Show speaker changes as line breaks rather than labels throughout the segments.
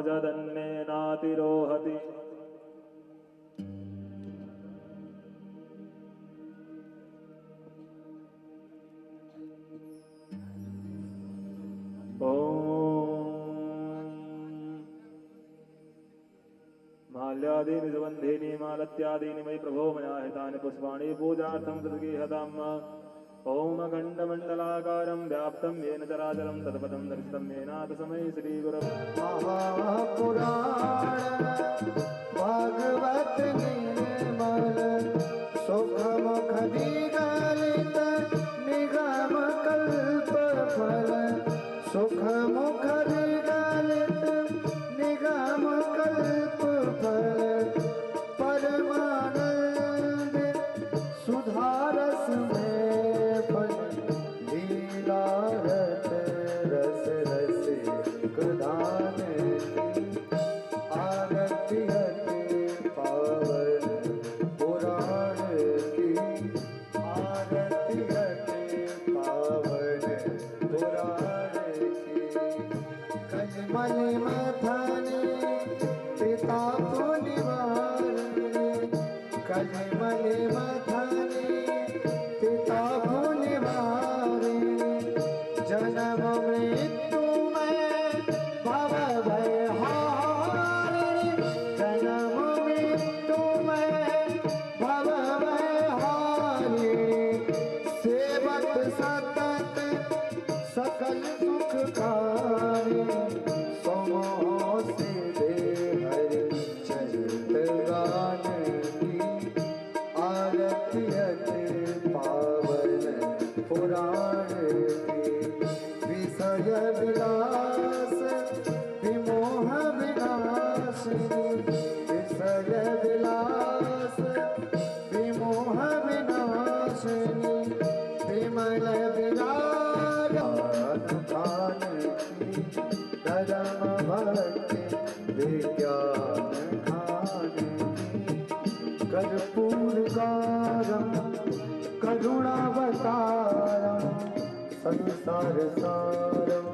जदन्नेनातिरोहति। माल्यादीनि सुगन्धीनि मालत्यादीनि मयि प्रभो मया हितानि पुष्पाणि पूजार्थं कृतगेहताम्। ओम अखण्डमण्डलाकारं व्याप्तं येन चराचरं तत्पदं दर्शितं येन तस्मै श्रीगुरवे
महापुराण भागवत निर्मल सुखमुख निगलित निगम कल्प फल सुखमुख निगलित निगम कल्प फल परमानंद सुधारस में फल लीला रस रस दान आरती हति पावन पुराण की आरती हति पावन पुराण की कजमल मथानी पिता तो निवारणी कजमल मथानी पिता तो निवारणी जन्म मृत्यु भव भय हारिणी जन्म मृत्यु में भव भय हारिणी सेवक सतत सकल सुखकारी समोह से दे हरि चरित गान की आरती हति पावन पुराण की विषय विलास विमोह विनाशिनी विषय विलास विमोह विनाशिनी विमल विराग खान की धर्म भक्ति विज्ञान खान की कर्पूर कारम करुणावतारम संसार सारम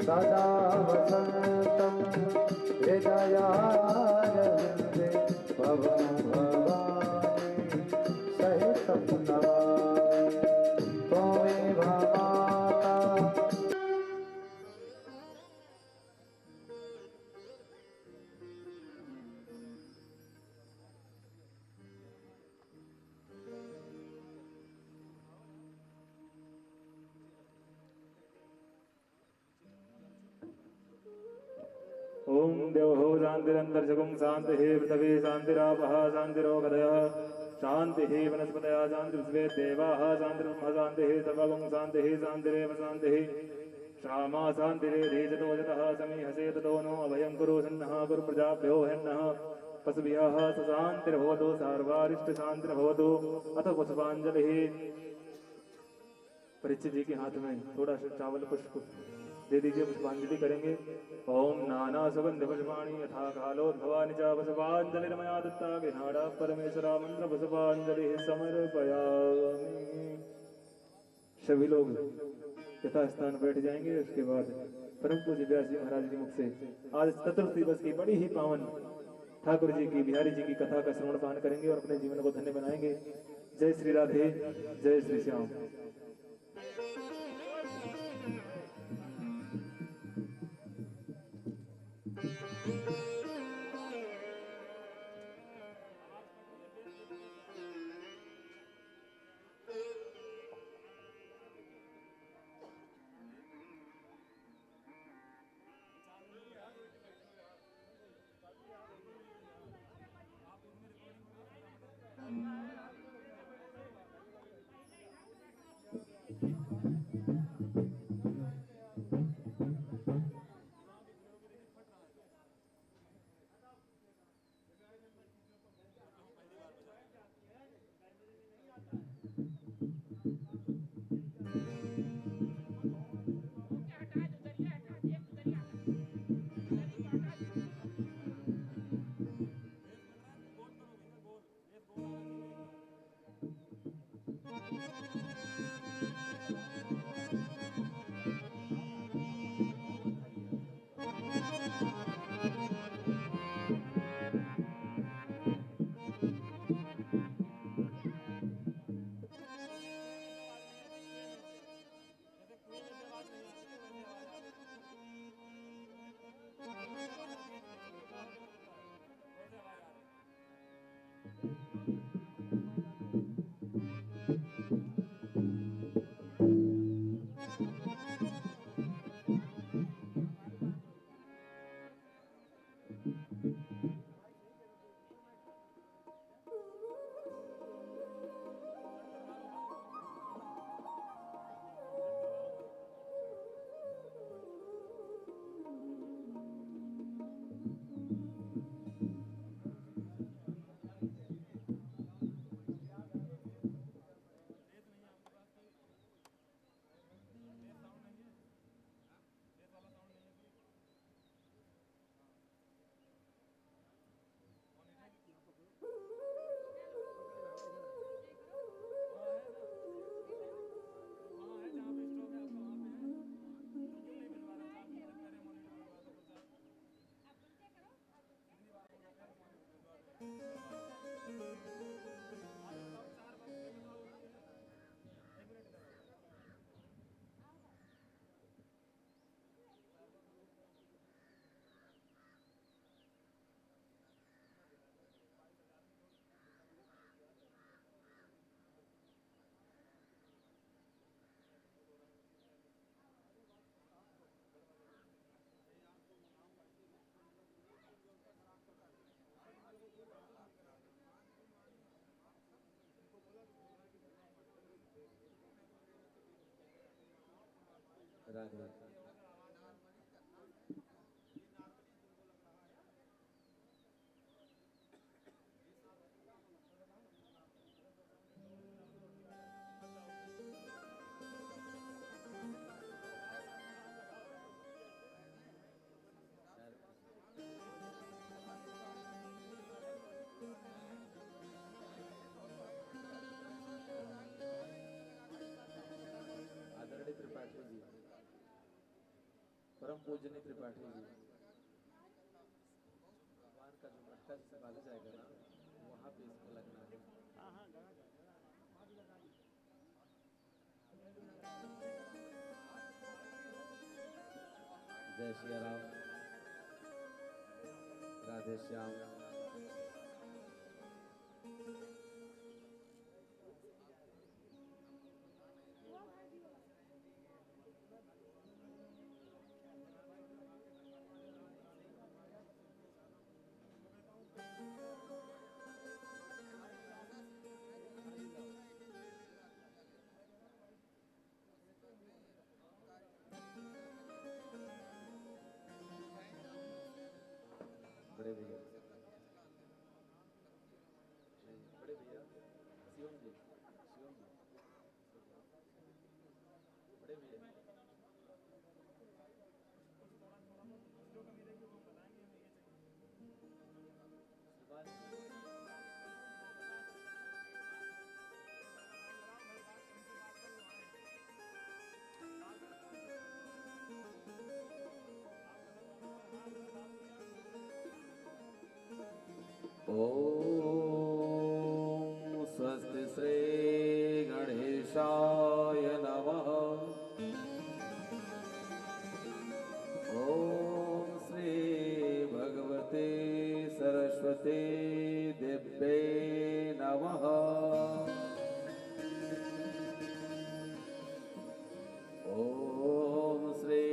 सदा वसन्तं हृदयारविन्दे भवं भवानी सहितं नमामि त्वमेव माता।
ओम देवो शांतिरंतरिक्षगुं शांति पृथ्वी शांतिरापः शांतिरोगदयः शांति वनस्पतयः शांतिर्विश्वे देवाः शांतिर्ब्रह्म शांतिः सर्वगुं शांतिः शांतिरेव शांतिः श्यामा शांतिरेधीजतो यतः समीहसे ततो नो अभयं कुरु सन्नः कुरु प्रजाभ्यो हन्नः पशुभ्यः शांतिर्भवतु सर्वारिष्टशान्तिर्भवतु। अथ पुष्पांजलिः। परीक्षित जी के हाथ में थोड़ा सा चावल पुष्प दे दीजिए, पुष्पांजलि करेंगे। ओम नाना सुगंध पुष्पाणि यथा कालोद्भवानि च पुष्पांजलिर्मया दत्ता विहारा परमेश्वरा मंत्र पुष्पांजलि समर्पयामि। सभी लोग यथा स्थान बैठ जाएंगे। उसके बाद परम पूज्य व्यास जी महाराज जी मुख से आज चतुर्थ दिवस की बड़ी ही पावन ठाकुर जी की बिहारी जी की कथा का श्रवण पान करेंगे और अपने जीवन को धन्य बनाएंगे। जय श्री राधे, जय श्री श्याम।
राधे आदरणीय त्रिपाठी जी, परम पूजनीय त्रिपाठी जी, भगवान का जो मटका जिसे बांधा जाएगा ना, वहां पे इसको लगना है। जय श्री राम, राधे श्याम। बड़े भैया, बड़े भैया, शिवम जी, शिवम जी, बड़े भैया, शिवानी जी, ओम स्वस्ति श्री गणेशाय नमः। ओम श्री भगवते सरस्वती दिव्ये नमः। ओम श्री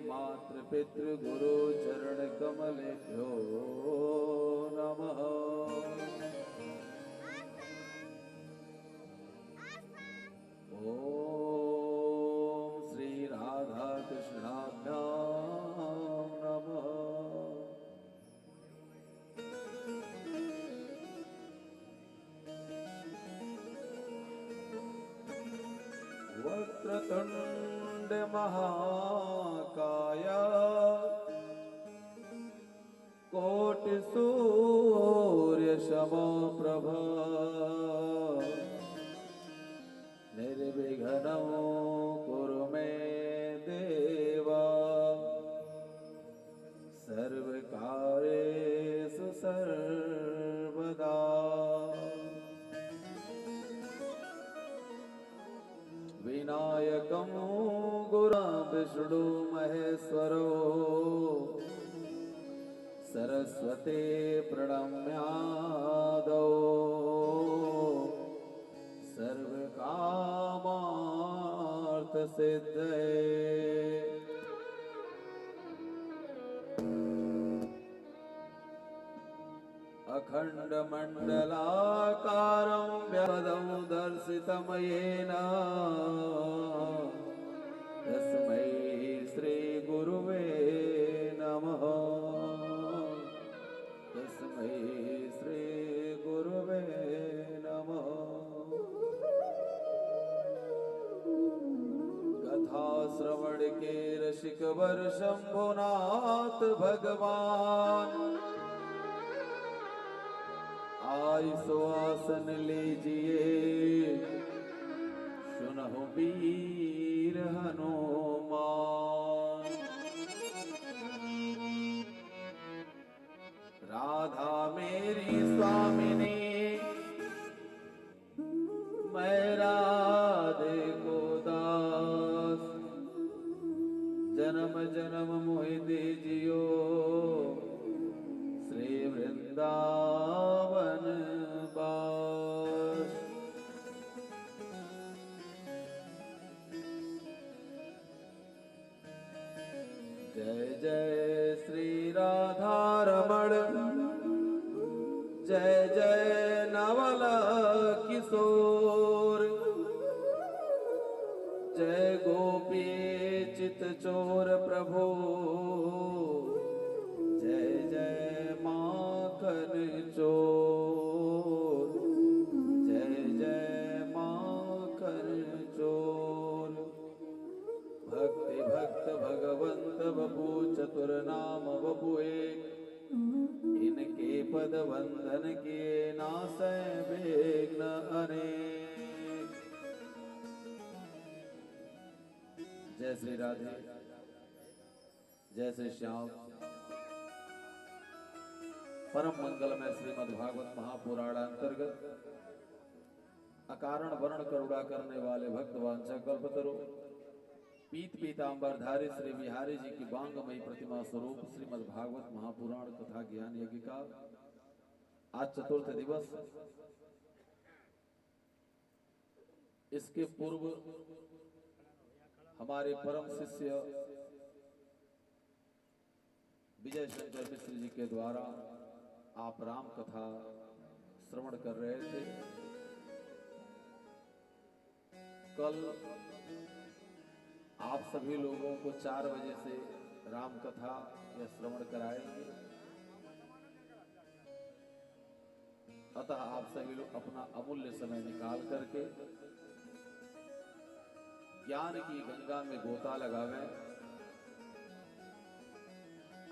मातृपितृगुरु चरण कमलेभ्यो नमः। ओम श्री राधा कृष्णाभ्यां नमः। वक्रतुंड महाकाय कोटि सूर्य समप्रभा निर्विघ्नं कुरु मे देवा सर्वकार्येषु सर्वदा। विनायकं गुरुं विष्णु महेश्वरो सरस्वती प्रणम्यादौ सिद्धये अखण्डमण्डलाकारं व्यापदं दर्शितं येन तस्मै श्रीगुरुवे नमः। तस्मै श्रीगुरुवे नमः। कथा श्रवण के रसिक वर शंभुनाथ भगवान आई सुआसन लीजिए सुनहु वीर हनुमान। राधा मेरी स्वामिनी मैं राधे को दास जन्म जन्म मोहि दीजियो श्री वृंदावन बास। जय जय श्री राधा रमण जय जय नवल किशोर जय गोपी चित चोर प्रभु जय जय माखन चोर जय जय माखन चोर। भक्ति भक्त भगवंत बपू चतुर नाम बपू एक इनके पद वंदन किए नासै विघ्न अनेक। जय श्री राधे जय श्री श्याम। परम मंगलमय श्रीमद् भागवत महापुराण अंतर्गत अकारण वर्ण करुणा करने वाले भक्त वांछा कल्पतरु पीत पीतांबर धारी श्री बिहारी जी की बांगमयी प्रतिमा स्वरूप श्रीमद् भागवत महापुराण तथा ज्ञान यज्ञ का आज चतुर्थ दिवस। इसके पूर्व हमारे परम शिष्य विजय शंकर मिश्र जी के द्वारा आप राम कथा श्रवण कर रहे थे। कल आप सभी लोगों को 4 बजे से राम कथा या श्रवण कराएंगे, अतः आप सभी लोग अपना अमूल्य समय निकाल करके ज्ञान की गंगा में गोता लगावें।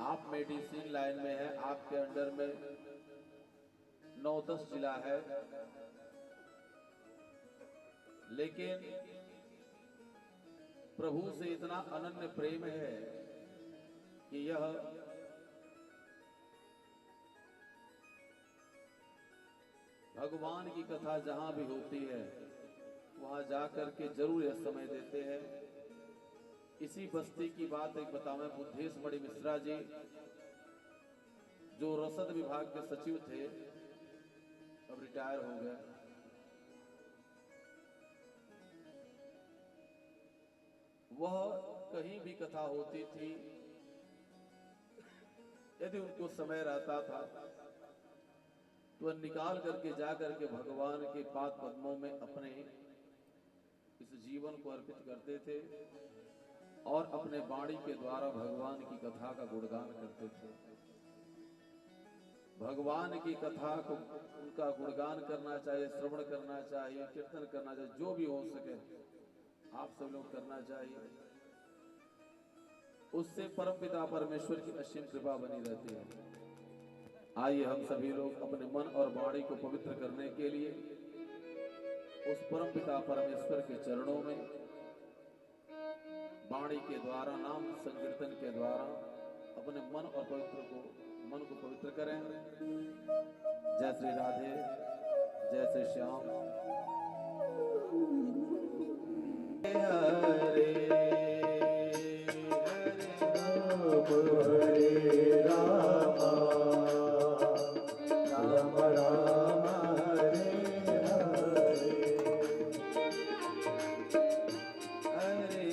आप मेडिसिन लाइन में हैं, आपके अंडर में 9-10 जिला है, लेकिन प्रभु से इतना अनन्य प्रेम है कि यह भगवान की कथा जहां भी होती है वहां जाकर के जरूर यह समय देते हैं। इसी बस्ती की बात एक बताऊं, बुद्धेश मणि मिश्रा जी जो रसद विभाग के सचिव थे अब रिटायर हो गए। वह कहीं भी कथा होती थी, यदि उनको समय रहता था तो वह निकाल करके जा करके भगवान के पाद पद्मों में अपने इस जीवन को अर्पित करते थे और अपने वाणी के द्वारा भगवान की कथा का गुणगान करते थे। भगवान की कथा को उनका गुणगान करना चाहिए, श्रवण करना चाहिए, कीर्तन करना चाहिए, जो भी हो सके आप सब लोग करना चाहिए। उससे परमपिता परमेश्वर की असीम कृपा बनी रहती है। आइए हम सभी लोग अपने मन और वाणी को पवित्र करने के लिए उस परमपिता परमेश्वर के चरणों में वाणी के द्वारा, नाम संकीर्तन के द्वारा अपने मन और मन को पवित्र करें। जय श्री राधे जय श्री श्याम। हरे हरे राम राम राम हरे हरे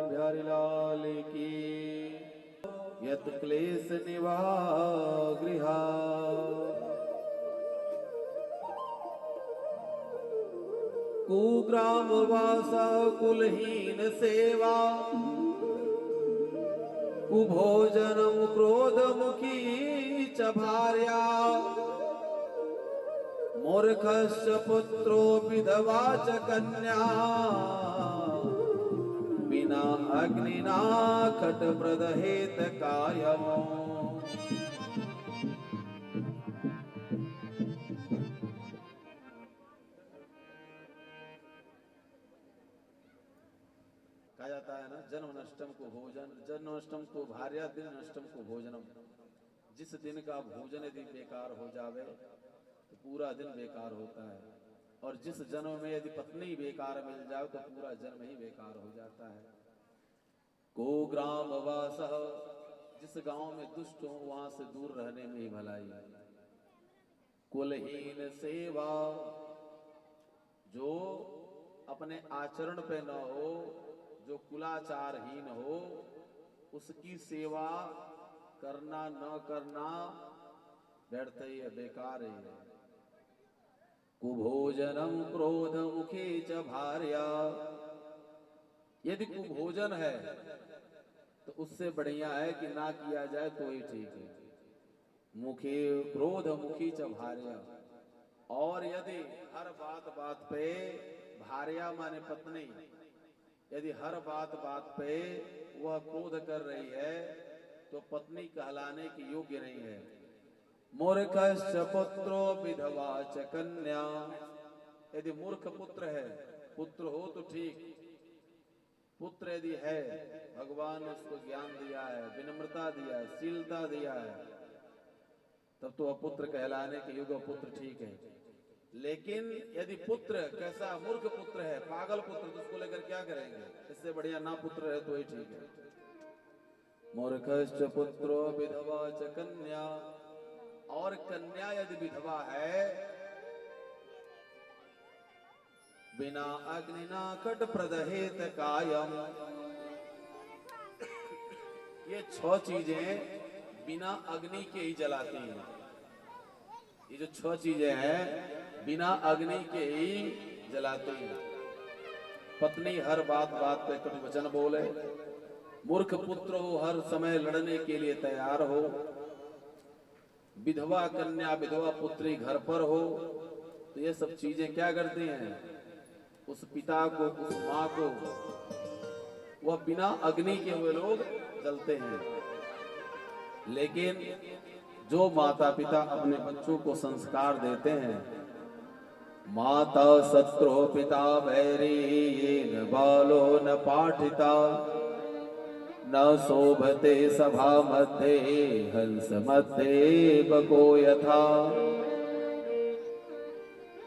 बिहारी लाल की यत क्लेश निवागृहा कुग्राम वास कुलहीन सेवा कुभोजनम क्रोध मुखी च भार्या मूर्खश्च पुत्रो विधवा च कन्या बिना अग्निना खट प्रदहेत कायम। कहा जाता है ना, जन्म नष्टम को भोजन, जन्म नष्टम को भार्या, दिन नष्टम को भोजनम। जिस दिन का भोजन यदि बेकार हो जावे तो पूरा दिन बेकार होता है, और जिस जन्म में यदि पत्नी बेकार मिल जाए तो पूरा जन्म ही बेकार हो जाता है। को ग्राम वास, जिस गांव में दुष्ट हो वहां से दूर रहने में ही भलाई है। कुलहीन सेवा, जो अपने आचरण पे न हो, जो कुलाचारहीन हो, उसकी सेवा करना न करना व्यर्थ ही है, बेकार ही है। कुभोजनम क्रोध मुखे च भार्या, यदि कुभोजन है तो उससे बढ़िया है कि ना किया जाए तो ही ठीक है। मुखे क्रोध मुखी च भार्या, और यदि हर बात बात पे, भार्या माने पत्नी, यदि हर बात बात पे वह क्रोध कर रही है तो पत्नी कहलाने की योग्य नहीं है। मूर्खश्च पुत्रो विधवा च कन्या, यदि मूर्ख पुत्र है, पुत्र हो तो ठीक, पुत्र यदि है, भगवान ने उसको ज्ञान दिया है, विनम्रता दिया है, शीलता दिया है, तब तो वह पुत्र कहलाने के योग्य पुत्र ठीक है। लेकिन यदि पुत्र कैसा मूर्ख पुत्र है, पागल पुत्र, तो उसको लेकर क्या करेंगे? इससे बढ़िया ना पुत्र है तो ही ठीक है। मूर्खश्च पुत्रो विधवा च कन्या, और कन्या यदि विधवा है, बिना अग्निना कट प्रदहेत कायम, ये 6 चीजें बिना अग्नि के ही जलाती हैं। ये जो 6 चीजें हैं बिना अग्नि के ही जलाती हैं। पत्नी हर बात बात पे कटु वचन बोले, मूर्ख पुत्र हो, हर समय लड़ने के लिए तैयार हो, विधवा कन्या, विधवा पुत्री घर पर हो, तो ये सब चीजें क्या करती हैं? उस पिता को, उस माँ को, वह बिना अग्नि के हुए लोग जलते हैं। लेकिन जो माता पिता अपने बच्चों को संस्कार देते हैं, माता शत्रु पिता वैरी येन बालो न पाठिता, न शोभते सभा मध्ये हंस मध्ये बको यथा।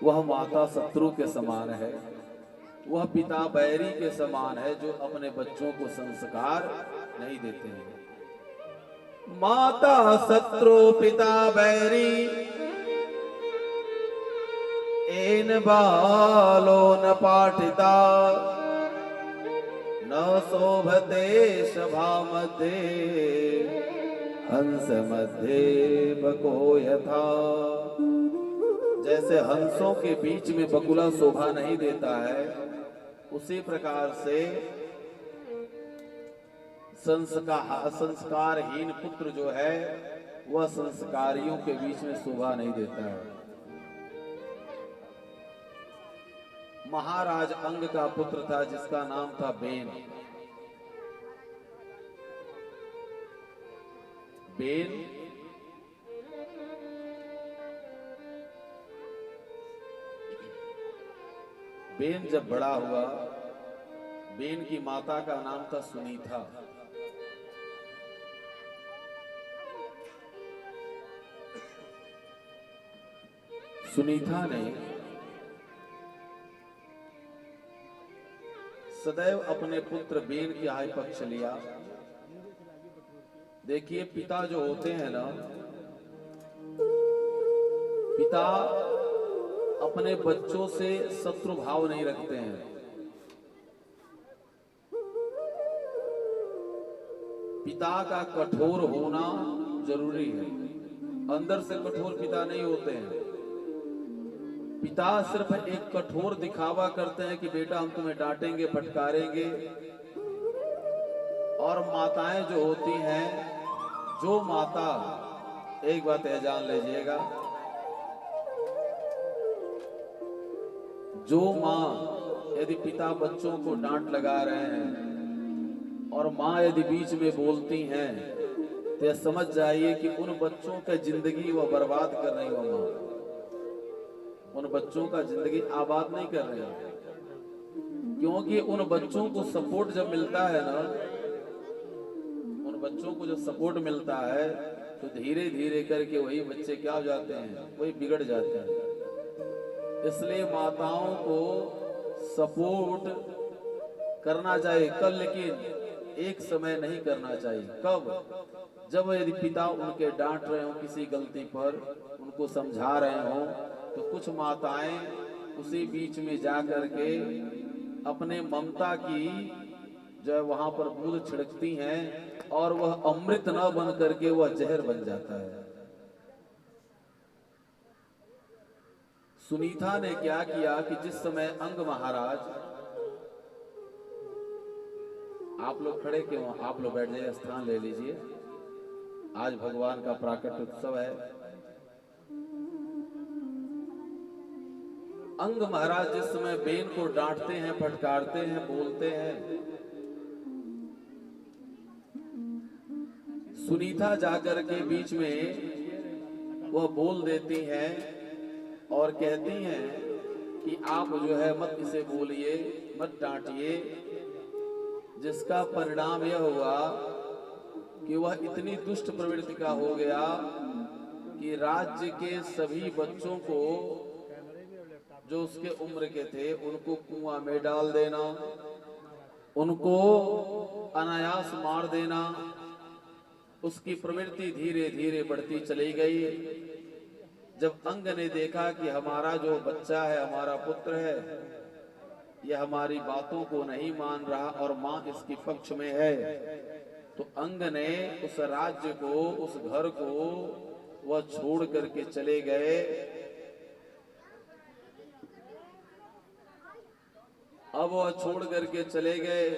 वह माता शत्रु के समान है, वह पिता बैरी के समान है, जो अपने बच्चों को संस्कार नहीं देते हैं। माता शत्रु पिता बैरी एन बालो न पाठिता, न शोभते सभा मध्ये हंस मध्ये बको यथा। जैसे हंसों के बीच में बकुला शोभा नहीं देता है, उसी प्रकार से संस्कारहीन पुत्र जो है वह संस्कारियों के बीच में शोभा नहीं देता है। महाराज अंग का पुत्र था जिसका नाम था बेन। बेन बेन जब बड़ा हुआ, बेन की माता का नाम था सुनीता। सुनीता ने सदैव अपने पुत्र बेन की आय पक्ष लिया। देखिए, पिता जो होते हैं ना, पिता अपने बच्चों से शत्रु भाव नहीं रखते हैं। पिता का कठोर होना जरूरी है। अंदर से कठोर पिता नहीं होते हैं। पिता सिर्फ एक कठोर दिखावा करते हैं कि बेटा हम तुम्हें डांटेंगे, फटकारेंगे। और माताएं जो होती हैं, जो माता, एक बात है जान लीजिएगा, जो माँ यदि पिता बच्चों को डांट लगा रहे हैं और माँ यदि बीच में बोलती हैं, तो यह समझ जाइए कि उन बच्चों का जिंदगी वह बर्बाद कर रही हो। माँ उन बच्चों का जिंदगी आबाद नहीं कर रही है, क्योंकि उन बच्चों को सपोर्ट जब मिलता है ना, उन बच्चों को जब सपोर्ट मिलता है तो धीरे धीरे करके वही बच्चे क्या हो जाते हैं, वही बिगड़ जाते हैं। इसलिए माताओं को सपोर्ट करना चाहिए कल, लेकिन एक समय नहीं करना चाहिए। कब? जब यदि पिता उनके डांट रहे हो किसी गलती पर, उनको समझा रहे हो, तो कुछ माताएं उसी बीच में जा करके अपने ममता की जो है वहां पर बूंद छिड़कती हैं और वह अमृत न बन करके वह जहर बन जाता है। सुनीता ने क्या किया कि जिस समय अंग महाराज, आप लोग खड़े क्यों, आप लोग बैठ जाइए, स्थान ले लीजिए, आज भगवान का प्राकट उत्सव है। अंग महाराज जिस समय बेन को डांटते हैं, फटकारते हैं, बोलते हैं, सुनीता जाकर के बीच में वह बोल देती हैं और कहती हैं कि आप जो है मत इसे बोलिए, मत डांटिए, जिसका परिणाम यह हुआ कि वह इतनी दुष्ट प्रवृत्ति का हो गया कि राज्य के सभी बच्चों को जो उसके उम्र के थे उनको कुआं में डाल देना, उनको अनायास मार देना। उसकी प्रवृत्ति धीरे धीरे बढ़ती चली गई। जब अंग ने देखा कि हमारा जो बच्चा है, हमारा पुत्र है, यह हमारी बातों को नहीं मान रहा और माँ इसके पक्ष में है, तो अंग ने उस राज्य को, उस घर को वह छोड़ करके चले गए। अब वह छोड़ करके चले गए।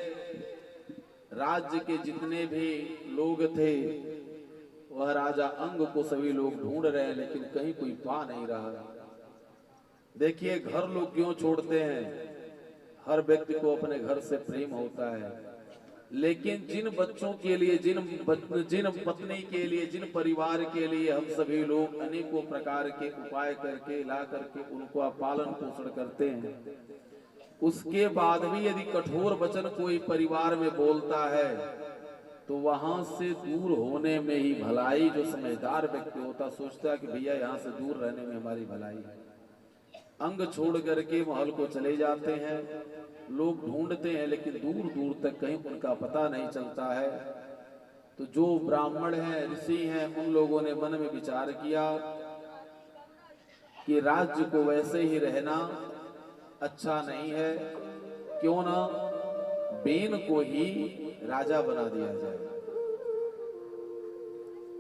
राज्य के जितने भी लोग थे, वह राजा अंग को सभी लोग ढूंढ रहे हैं, लेकिन कहीं कोई पा नहीं रहा। देखिए, घर लोग क्यों छोड़ते हैं? हर व्यक्ति को अपने घर से प्रेम होता है, लेकिन जिन बच्चों के लिए, जिन पत्नी के लिए, जिन परिवार के लिए हम सभी लोग अनेकों प्रकार के उपाय करके ला करके उनको पालन पोषण करते हैं, उसके बाद भी यदि कठोर वचन कोई परिवार में बोलता है, तो वहां से दूर होने में ही भलाई। जो समझदार व्यक्ति होता सोचता है कि भैया यहाँ से दूर रहने में हमारी भलाई है। अंग छोड़ करके महल को चले जाते हैं, लोग ढूंढते हैं, लेकिन दूर दूर तक कहीं उनका पता नहीं चलता है। तो जो ब्राह्मण हैं, ऋषि हैं, उन लोगों ने मन में विचार किया कि राज्य को वैसे ही रहना अच्छा नहीं है, क्यों ना बेन को ही राजा बना दिया जाए।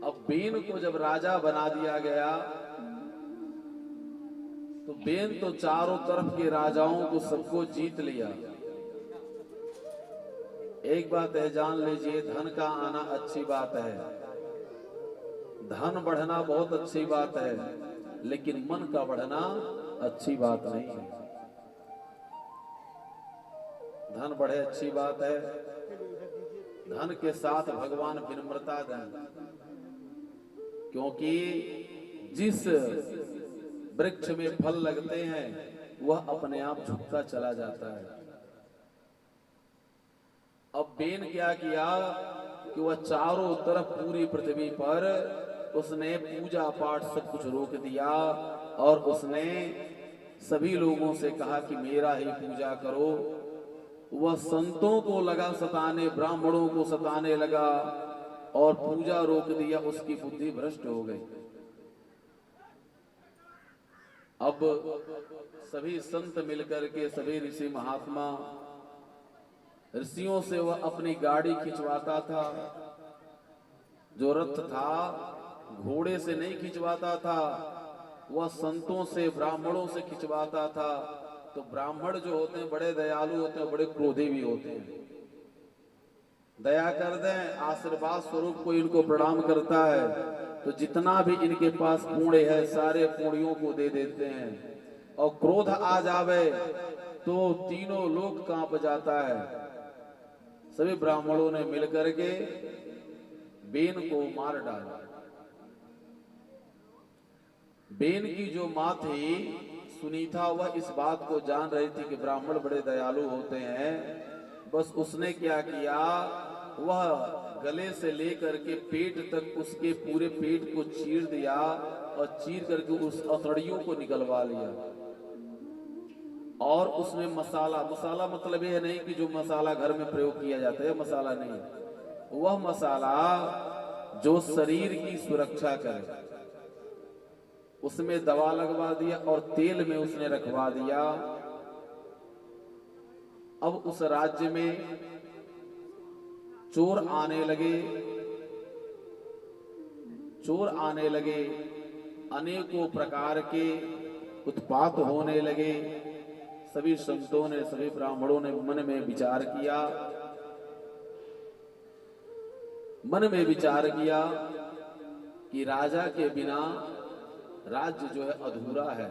अब बेन को जब राजा बना दिया गया, तो बेन तो चारों तरफ के राजाओं को सबको जीत लिया। एक बात है जान लीजिए, धन का आना अच्छी बात है, धन बढ़ना बहुत अच्छी बात है, लेकिन मन का बढ़ना अच्छी बात नहीं है। धन बढ़े अच्छी बात है, धन के साथ भगवान विनम्रता दें, क्योंकि जिस वृक्ष में फल लगते हैं वह अपने आप झुकता चला जाता है। अब बेन क्या किया कि वह चारों तरफ पूरी पृथ्वी पर उसने पूजा पाठ सब कुछ रोक दिया और उसने सभी लोगों से कहा कि मेरा ही पूजा करो। वह संतों को लगा सताने, ब्राह्मणों को सताने लगा, और पूजा रोक दिया, उसकी बुद्धि भ्रष्ट हो गई। अब सभी संत मिलकर के, सभी ऋषि महात्मा, ऋषियों से वह अपनी गाड़ी खिंचवाता था। जो रथ था घोड़े से नहीं खिंचवाता था, वह संतों से, ब्राह्मणों से खिंचवाता था। तो ब्राह्मण जो होते हैं बड़े दयालु होते हैं, बड़े क्रोधी भी होते हैं। दया कर दें, आशीर्वाद स्वरूप कोई इनको प्रणाम करता है तो जितना भी इनके पास पुण्य है सारे पुण्यों को दे देते हैं। और क्रोध आ जावे तो तीनों लोक कांप जाता है। सभी ब्राह्मणों ने मिलकर के बेन को मार डाला। बेन की जो मां थी सुनीता, वह इस बात को जान रही थी कि ब्राह्मण बड़े दयालु होते हैं। बस उसने क्या किया, वह गले से लेकर के पेट तक उसके पूरे पेट को चीर दिया और चीर करके उस अतड़ियों को निकलवा लिया। और उसमें मसाला, मसाला मतलब यह नहीं कि जो मसाला घर में प्रयोग किया जाता है, मसाला नहीं, वह मसाला जो शरीर की सुरक्षा करे, उसमें दवा लगवा दिया और तेल में उसने रखवा दिया। अब उस राज्य में चोर आने लगे, चोर आने लगे, अनेकों प्रकार के उत्पात होने लगे। सभी संतों ने, सभी ब्राह्मणों ने मन में विचार किया, मन में विचार किया कि राजा के बिना राज्य जो है अधूरा है।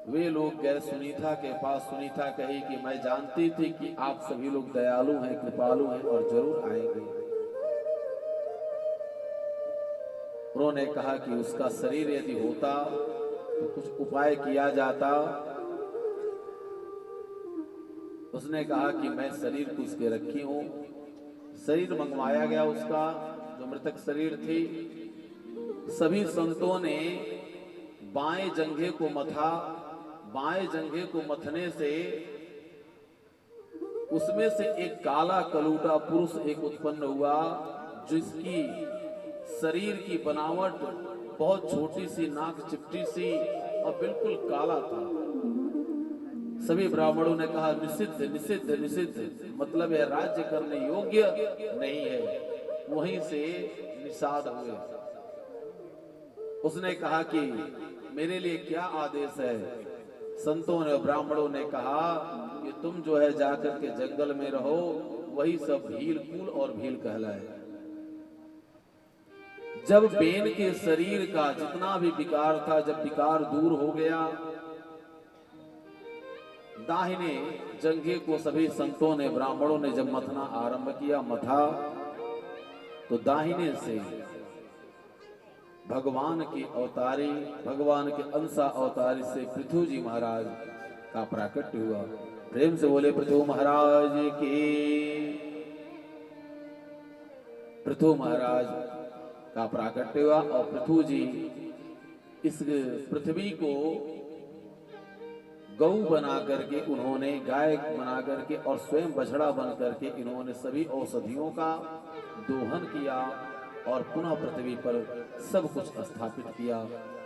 वे लोग गए सुनीता के पास। सुनीता कही कि मैं जानती थी कि आप सभी लोग दयालु हैं, कृपालु हैं और जरूर आएंगे। उन्होंने कहा कि उसका शरीर यदि होता तो कुछ उपाय किया जाता। उसने कहा कि मैं शरीर को उसके रखी हूं। शरीर मंगवाया गया उसका, जो मृतक शरीर थी। सभी संतों ने बाएं जंघे को मथा। बाएं जंघे को मथने से उसमें से एक काला कलूटा पुरुष एक उत्पन्न हुआ, जिसकी शरीर की बनावट बहुत छोटी सी, नाक चिपटी सी और बिल्कुल काला था। सभी ब्राह्मणों ने कहा निषिद्ध निषिद्ध निषिद्ध, मतलब यह राज्य करने योग्य नहीं है। वहीं से निषाद हुए। उसने कहा कि मेरे लिए क्या आदेश है। संतों ने, ब्राह्मणों ने कहा कि तुम जो है जाकर के जंगल में रहो, वही सब भील कुल और भील कहलाए। जब बेन के शरीर का जितना भी विकार था, जब विकार दूर हो गया, दाहिने जंघे को सभी संतों ने, ब्राह्मणों ने जब मथना आरंभ किया, मथा, तो दाहिने से भगवान की अवतारी, भगवान के अंशा अवतारी से पृथु जी महाराज का प्राकट्य हुआ। प्रेम से बोले पृथु महाराज की। पृथु महाराज का प्राकट्य हुआ और पृथु जी इस पृथ्वी को गौ बना करके, उन्होंने गाय बना करके और स्वयं बछड़ा बन करके इन्होंने सभी औषधियों का दोहन किया और पुनः पृथ्वी पर सब कुछ स्थापित किया।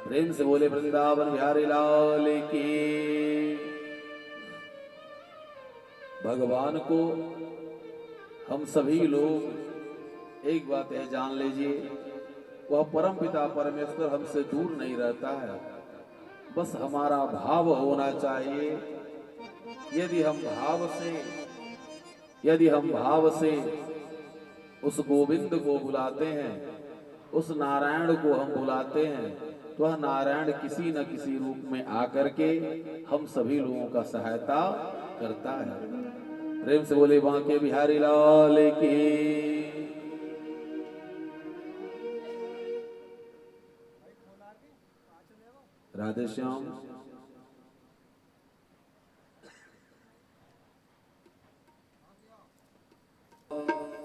प्रेम से बोले वृंदावन बिहारी लाल की। भगवान को हम सभी लोग एक बात है जान लीजिए, वह परम पिता परमेश्वर हमसे दूर नहीं रहता है, बस हमारा भाव होना चाहिए। यदि हम भाव से उस गोविंद को बुलाते हैं, उस नारायण को हम बुलाते हैं, तो वह नारायण किसी न किसी रूप में आकर के हम सभी लोगों का सहायता करता है। प्रेम से बोले बांके बिहारी लाल की। राधे श्याम।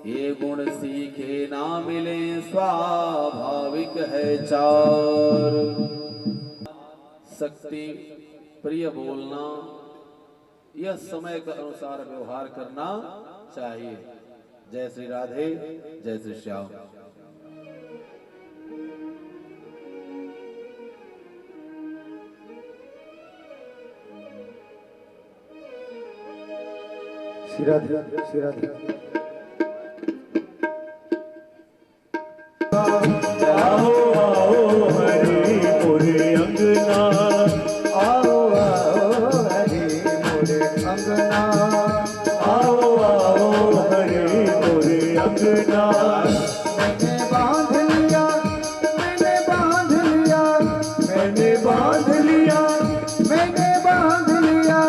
ये गुण सीखे ना मिले स्वाभाविक है चार। शक्ति प्रिय बोलना, यह समय के अनुसार व्यवहार करना चाहिए। जय श्री राधे, जय श्री श्याम।
श्री राधे, श्री राधे।
आओ आओ हरि मोरे अंगना,
आओ आओ हरि मोरे अंगना,
आओ आओ हरि मोरे अंगना।
मैंने बांध लिया, मैंने बांध लिया,
मैंने बांध लिया,
मैंने बांध लिया,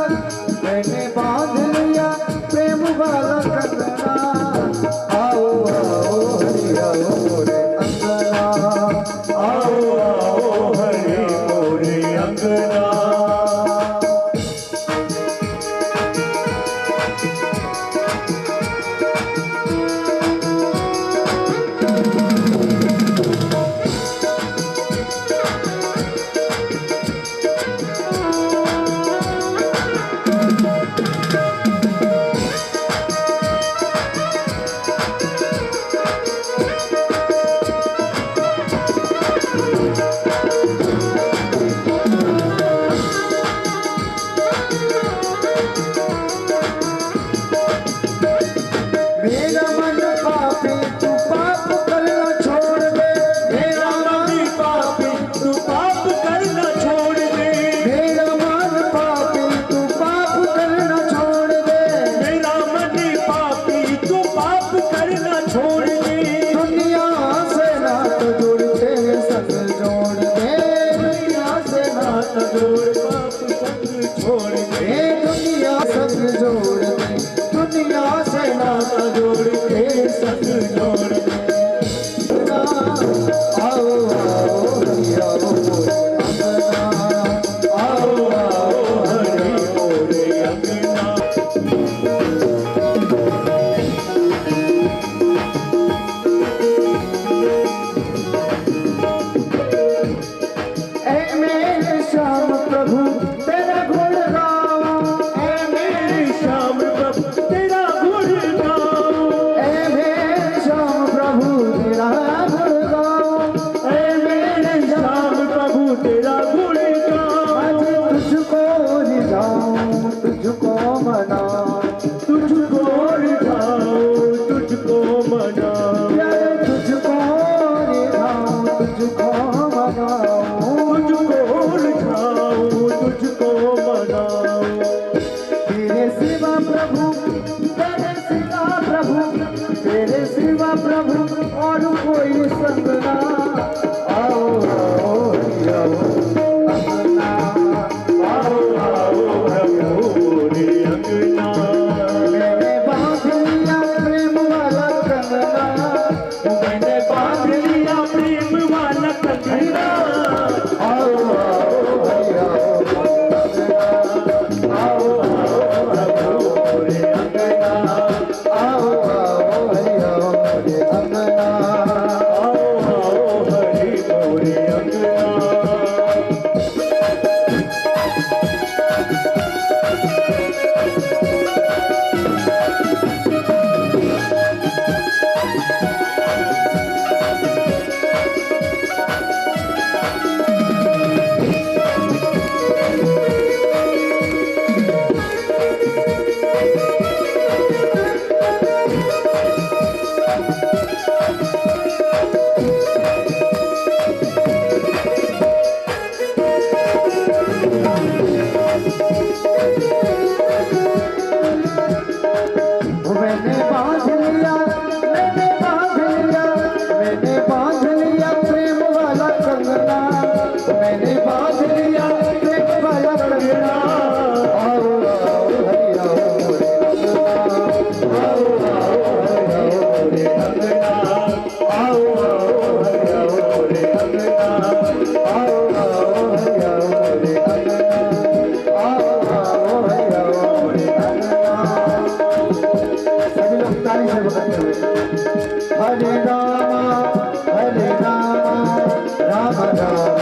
मैंने बांध लिया प्रेम वाला कंगना। आओ आओ हरि आओ मोरे अंगना,
आओ आओ हरि मोरे अंगना।
मेरा मन पापी तू पाप करना छोड़ दे,
मेरा मन पापी तू पाप करना छोड़ दे,
मेरा मन पापी तू पाप करना छोड़ दे।
मेरा मन पापी तू पाप करना छोड़ दे।
दुनिया से नात जोड़ते संग जोड़ दे, दुनिया से नात
जोड़ पाप संग छोड़ दे,
दे, दुनिया संग जोड़ दे, दुनिया से नात जोड़ के संग जोड़ दे। आओ आओ हरि आओ मोरे अंगना,
आओ आओ हरि मोरे अंगना।
ऐ मेरे श्याम प्रभु तेरा गुण गाऊं,
ऐ मेरे श्याम प्रभु तेरा गुण गाऊं,
ऐ मेरे श्याम प्रभु तेरा गुण गाऊं।
ऐ मेरे श्याम प्रभु तेरा गुण गाऊं।
तुझको रिझाऊं, तुझको मनाऊं,
तुझको रिझाऊं, तुझको मनाऊं,
यार तुझको रिझाऊं, तुझको मनाऊं।
तुझको रिझाऊं, तुझको मनाऊं।
तेरे सिवा प्रभु, तेरे सिवा प्रभु, तेरे सिवा प्रभु और कोई संग ना। आओ आओ हरि आओ अंगना,
आओ आओ हरि मोरे अंगना।
मैंने बांध लिया प्रेम वाला कंगना,
मैंने बांध लिया प्रेम वाला कंगना।
आओ आओ हरि आओ अंगना,
आओ आओ हरि मोरे अंगना।
आओ आओ हरि आओ मोरे अंगना।
आओ आओ हरि मोरे अंगना।
मैंने बांध लिया, मैंने बांध लिया, मैंने बांध लिया प्रेम वाला कंगना, मैंने बांध लिया प्रेम वाला कंगना। आओ आओ हरि आओ मोरे अंगना, आओ आओ हरि आओ मोरे अंगना, आओ आओ हरि आओ मोरे अंगना, आओ आओ हरि आओ मोरे अंगना, आओ आओ हरि आओ मोरे अंगना। सभी लोग ताली से बजाते हुए हरे रामा राम राम,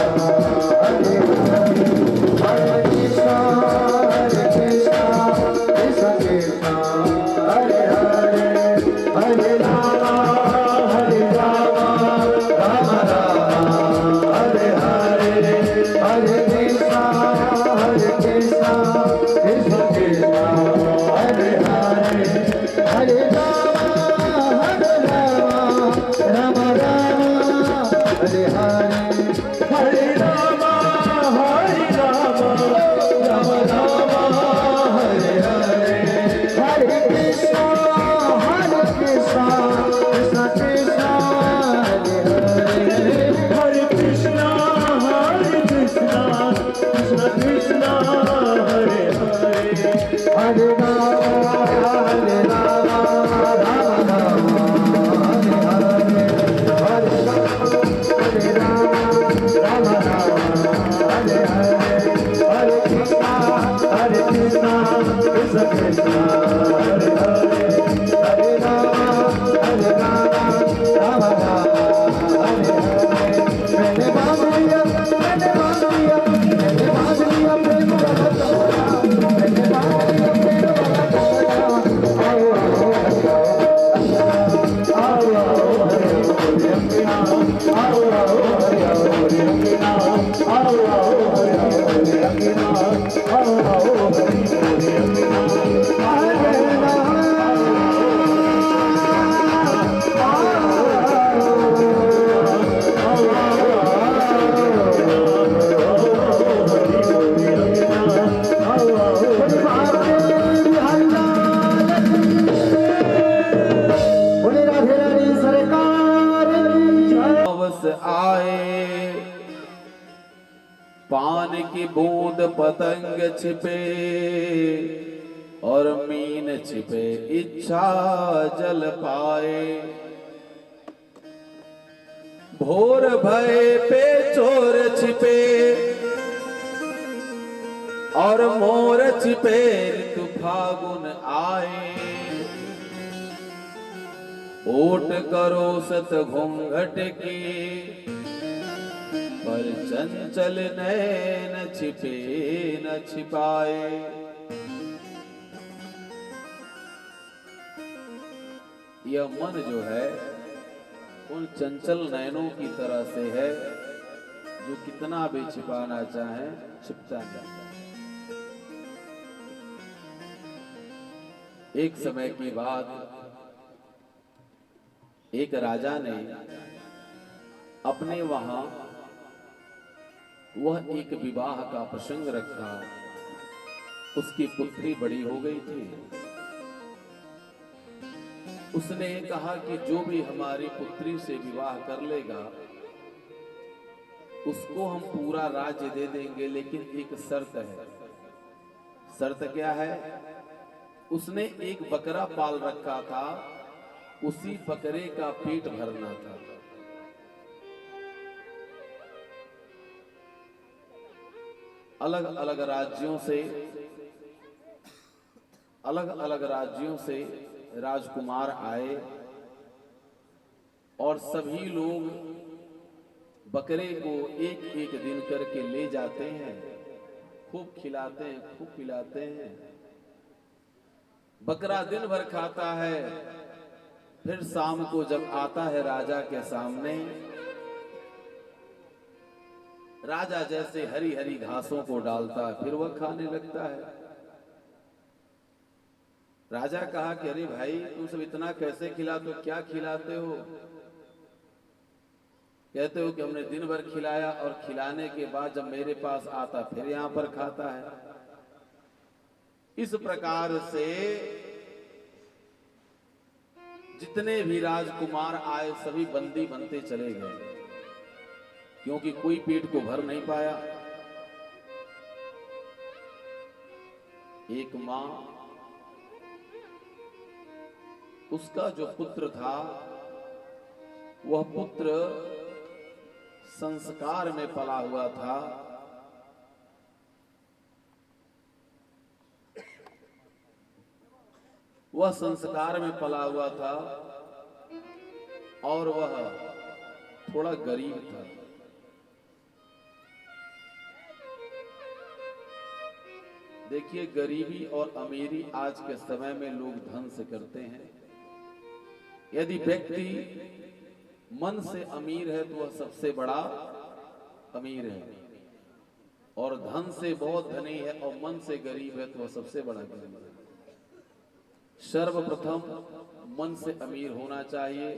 हरे राम राम राम हरे हरे हरे कृष्णा कृष्णा कृष्णा हरे हरे
हरे कृष्णा कृष्णा कृष्णा हरे हरे
हरे राम राम राम हरे हरे हरे राम राम हरे हरे हरे कृष्णा कृष्णा कृष्णा हरे हरे हरे राम राम हरे हरे मैंने बांध लिया प्रेम वाला कपड़ा मैंने बांध लिया प्रेम वाला कपड़ा आओ आओ हरे हरे आओ हरे हरे आओ हरे हरे राधे रानी सरकार की
अवस आए पान की बूंद पतंग छिपे और मीन छिपे इच्छा जल पाए भोर भय पे चोर छिपे और मोर छिपे ऋतु फागुन आए ओट करो सत घूंघट की पर चंचल नैन छिपे न छिपाए यह मन जो है उन चंचल नैनों की तरह से है जो कितना भी छिपाना चाहे छिपता जाता है। एक समय की बात एक राजा ने अपने वहां वह एक विवाह का प्रसंग रखा। उसकी पुत्री बड़ी हो गई थी। उसने कहा कि जो भी हमारी पुत्री से विवाह कर लेगा उसको हम पूरा राज्य दे देंगे, लेकिन एक शर्त है। शर्त क्या है? उसने एक बकरा पाल रखा था, उसी बकरे का पेट भरना था। अलग अलग राज्यों से राजकुमार आए और सभी लोग बकरे को एक एक दिन करके ले जाते हैं, खूब खिलाते हैं, खूब पिलाते हैं। बकरा दिन भर खाता है, फिर शाम को जब आता है राजा के सामने, राजा जैसे हरी हरी घासों को डालता है, फिर वह खाने लगता है। राजा कहा कि अरे भाई तुम सब इतना कैसे खिलाते हो, क्या खिलाते हो? कहते हो कि हमने दिन भर खिलाया और खिलाने के बाद जब मेरे पास आता फिर यहां पर खाता है। इस प्रकार से जितने भी राजकुमार आए सभी बंदी बनते चले गए, क्योंकि कोई पेट को भर नहीं पाया। एक मां, उसका जो पुत्र था वह पुत्र संस्कार में पला हुआ था। वह संस्कार में पला हुआ था और वह थोड़ा गरीब था। देखिए, गरीबी और अमीरी आज के समय में लोग धन से करते हैं। यदि व्यक्ति मन से अमीर है तो वह सबसे बड़ा अमीर है, और धन से बहुत धनी है और मन से गरीब है तो वह सबसे बड़ा गरीब है। सर्वप्रथम मन से अमीर होना चाहिए,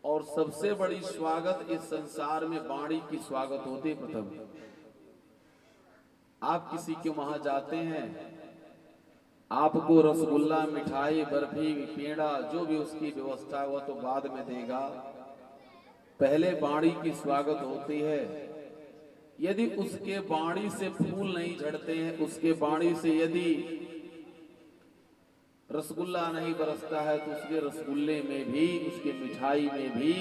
और सबसे बड़ी स्वागत इस संसार में वाणी की स्वागत होती है। प्रथम आप किसी के वहां जाते हैं, आपको रसगुल्ला, मिठाई, बर्फी, पेड़ा जो भी उसकी व्यवस्था हुआ तो बाद में देगा, पहले वाणी की स्वागत होती है। यदि उसके वाणी से फूल नहीं झड़ते हैं, उसके वाणी से यदि रसगुल्ला नहीं बरसता है, तो उसके रसगुल्ले में भी, उसके मिठाई में भी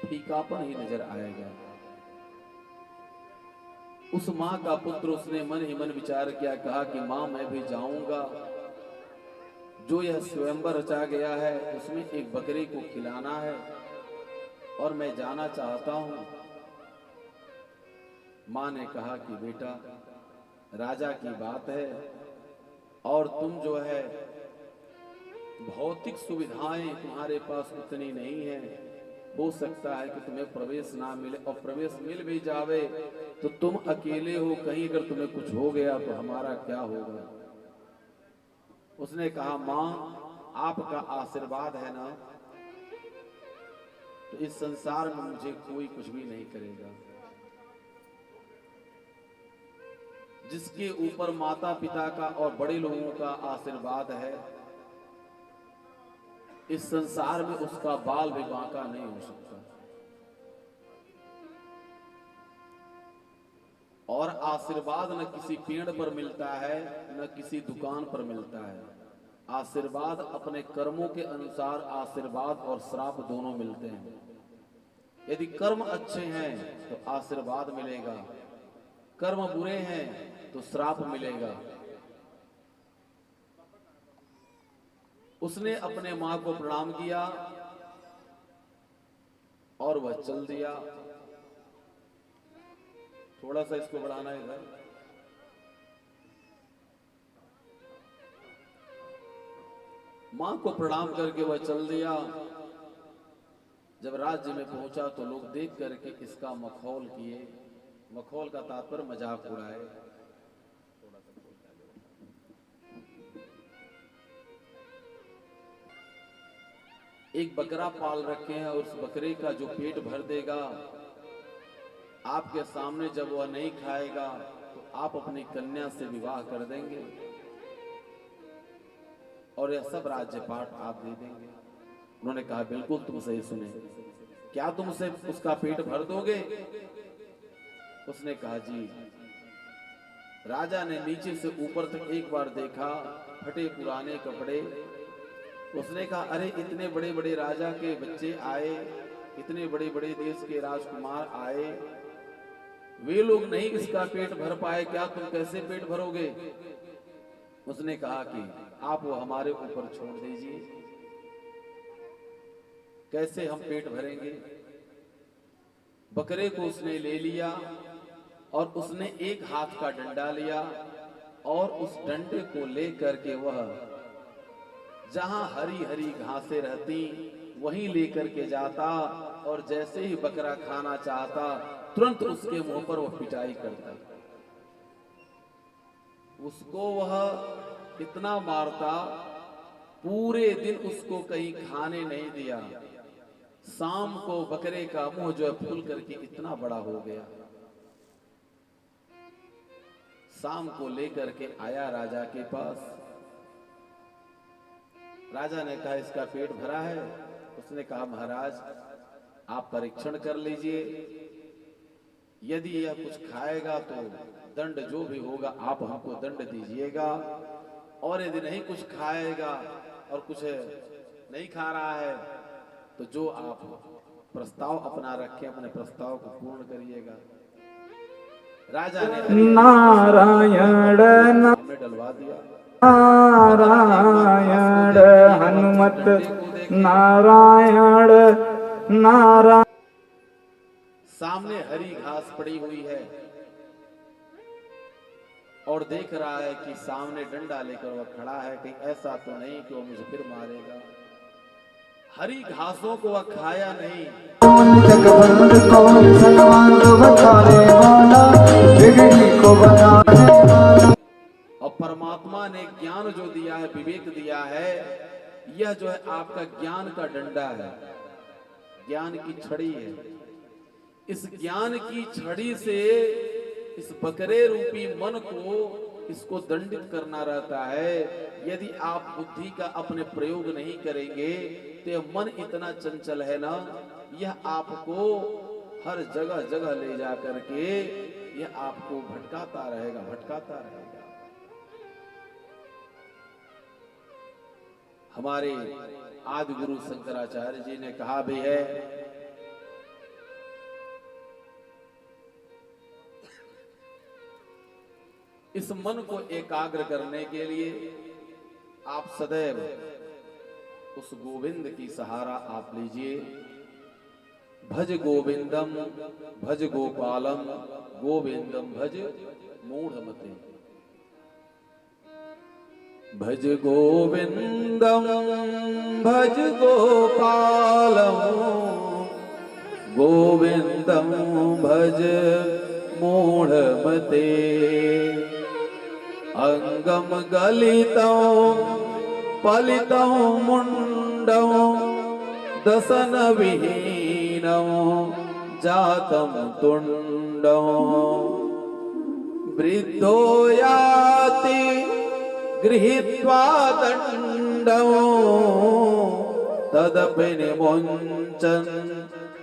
फीकापन ही नजर आएगा। उस मां का पुत्र उसने मन ही मन विचार किया, कहा कि मां मैं भी जाऊंगा, जो यह स्वयंवर रचा गया है उसमें एक बकरे को खिलाना है और मैं जाना चाहता हूं। मां ने कहा कि बेटा राजा की बात है और तुम जो है भौतिक सुविधाएं तुम्हारे पास उतनी नहीं है, हो सकता है कि तुम्हें प्रवेश ना मिले, और प्रवेश मिल भी जावे तो तुम अकेले हो, कहीं अगर तुम्हें कुछ हो गया तो हमारा क्या होगा। उसने कहा मां आपका आशीर्वाद है ना, तो इस संसार में मुझे कोई कुछ भी नहीं करेगा। जिसके ऊपर माता पिता का और बड़े लोगों का आशीर्वाद है, इस संसार में उसका बाल भी बांका नहीं हो सकता। और आशीर्वाद न किसी पेड़ पर मिलता है, न किसी दुकान पर मिलता है। आशीर्वाद अपने कर्मों के अनुसार आशीर्वाद और श्राप दोनों मिलते हैं। यदि कर्म अच्छे हैं तो आशीर्वाद मिलेगा, कर्म बुरे हैं तो श्राप मिलेगा। उसने अपने मां को प्रणाम किया और वह चल दिया। थोड़ा सा इसको बढ़ाना है इधर। मां को प्रणाम करके वह चल दिया। जब राज्य में पहुंचा तो लोग देख करके इसका मखौल किए। मखौल का तात्पर्य मजाक उड़ाए। एक बकरा पाल रखे हैं और उस बकरे का जो पेट भर देगा, आपके सामने जब वह नहीं खाएगा तो आप अपनी कन्या से विवाह कर देंगे और यह सब राज्यपाट आप दे देंगे। उन्होंने कहा बिल्कुल तुम सही सुने, क्या तुम उसे उसका पेट भर दोगे? उसने कहा जी। राजा ने नीचे से ऊपर तक एक बार देखा, फटे पुराने कपड़े। उसने कहा अरे इतने बड़े बड़े राजा के बच्चे आए, इतने बड़े बड़े देश के राजकुमार आए, वे लोग नहीं इसका पेट भर पाए, क्या तुम कैसे पेट भरोगे? उसने कहा कि आप वो हमारे ऊपर छोड़ दीजिए, कैसे हम पेट भरेंगे। बकरे को उसने ले लिया और उसने एक हाथ का डंडा लिया और उस डंडे को लेकर के वह जहां हरी हरी घासें रहती वहीं लेकर के जाता और जैसे ही बकरा खाना चाहता तुरंत उसके मुंह पर वह पिटाई करता। उसको वह इतना मारता, पूरे दिन उसको कहीं खाने नहीं दिया। शाम को बकरे का मुंह जो है फूल करके इतना बड़ा हो गया। शाम को लेकर के आया राजा के पास। राजा ने कहा इसका पेट भरा है? उसने कहा महाराज आप परीक्षण कर लीजिए, यदि यह कुछ खाएगा तो दंड जो भी होगा आप हमको दंड दीजिएगा, और यदि नहीं कुछ खाएगा और कुछ नहीं खा रहा है तो जो आप प्रस्ताव अपना रखें अपने प्रस्ताव को पूर्ण करिएगा। राजा ने
नारायण
हमें डलवा दिया।
नारायण हनुमत नारायण नारायण।
सामने हरी घास पड़ी हुई है और देख रहा है कि सामने डंडा लेकर वह खड़ा है, कहीं ऐसा तो नहीं कि वो मुझे फिर मारेगा। हरी घासों को वह खाया नहीं।
जगबंद को भगवान बताने वाला, बिगड़ी को बताने वाला।
और परमात्मा ने ज्ञान जो दिया है, विवेक दिया है, यह जो है आपका ज्ञान का डंडा है। ज्ञान की छड़ी है। इस ज्ञान की छड़ी से इस बकरे रूपी मन को इसको दंडित करना रहता है। यदि आप बुद्धि का अपने प्रयोग नहीं करेंगे तो यह मन इतना चंचल है ना, यह आपको हर जगह जगह ले जा करके यह आपको भटकाता रहेगा, भटकाता रहेगा। हमारे आदि गुरु शंकराचार्य जी ने कहा भी है, इस मन को एकाग्र करने के लिए आप सदैव उस गोविंद की सहारा आप लीजिए। भज गोविंदम भज गोपालम गोविंदम भज मूढ़मते। भज गोविंदम भज गोपालम गोविंदम भज मूढ़मते। अंगम गलितं पलितं मुंडं दसन विहीनं जातं तुंडं। वृद्धो याति गृहीत्वा दंडं तदपि निमुञ्चन्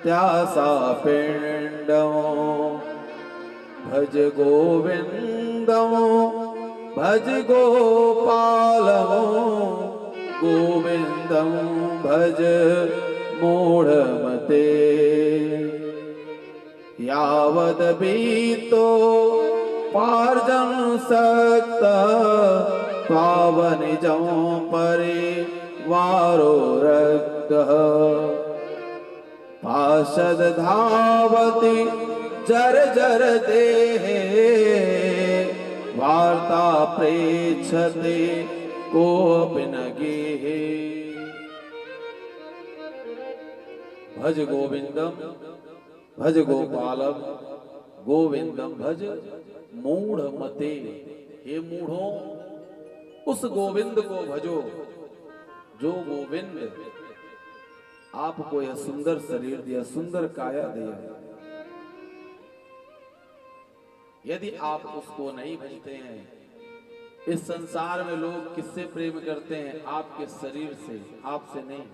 त्यासापिण्डं। भज गोविंदं भज गोपालम गोविंदम भज मूढ़मते। यावद बीतो पार्जन सक्त पावनिजं परिवारो रक्त। पार्षद धावति जर जर देहे वार्ता प्रेक्षते कोऽपि न गेहे। भज गोविंदम भज गोपालम गोविंदम भज मूढ़मते। हे मूढ़ों, उस गोविंद को भजो जो गोविंद आपको यह सुंदर शरीर दिया, सुंदर काया दिया। यदि आप उसको नहीं भजते हैं, इस संसार में लोग किससे प्रेम करते हैं? आपके शरीर से, आपसे नहीं।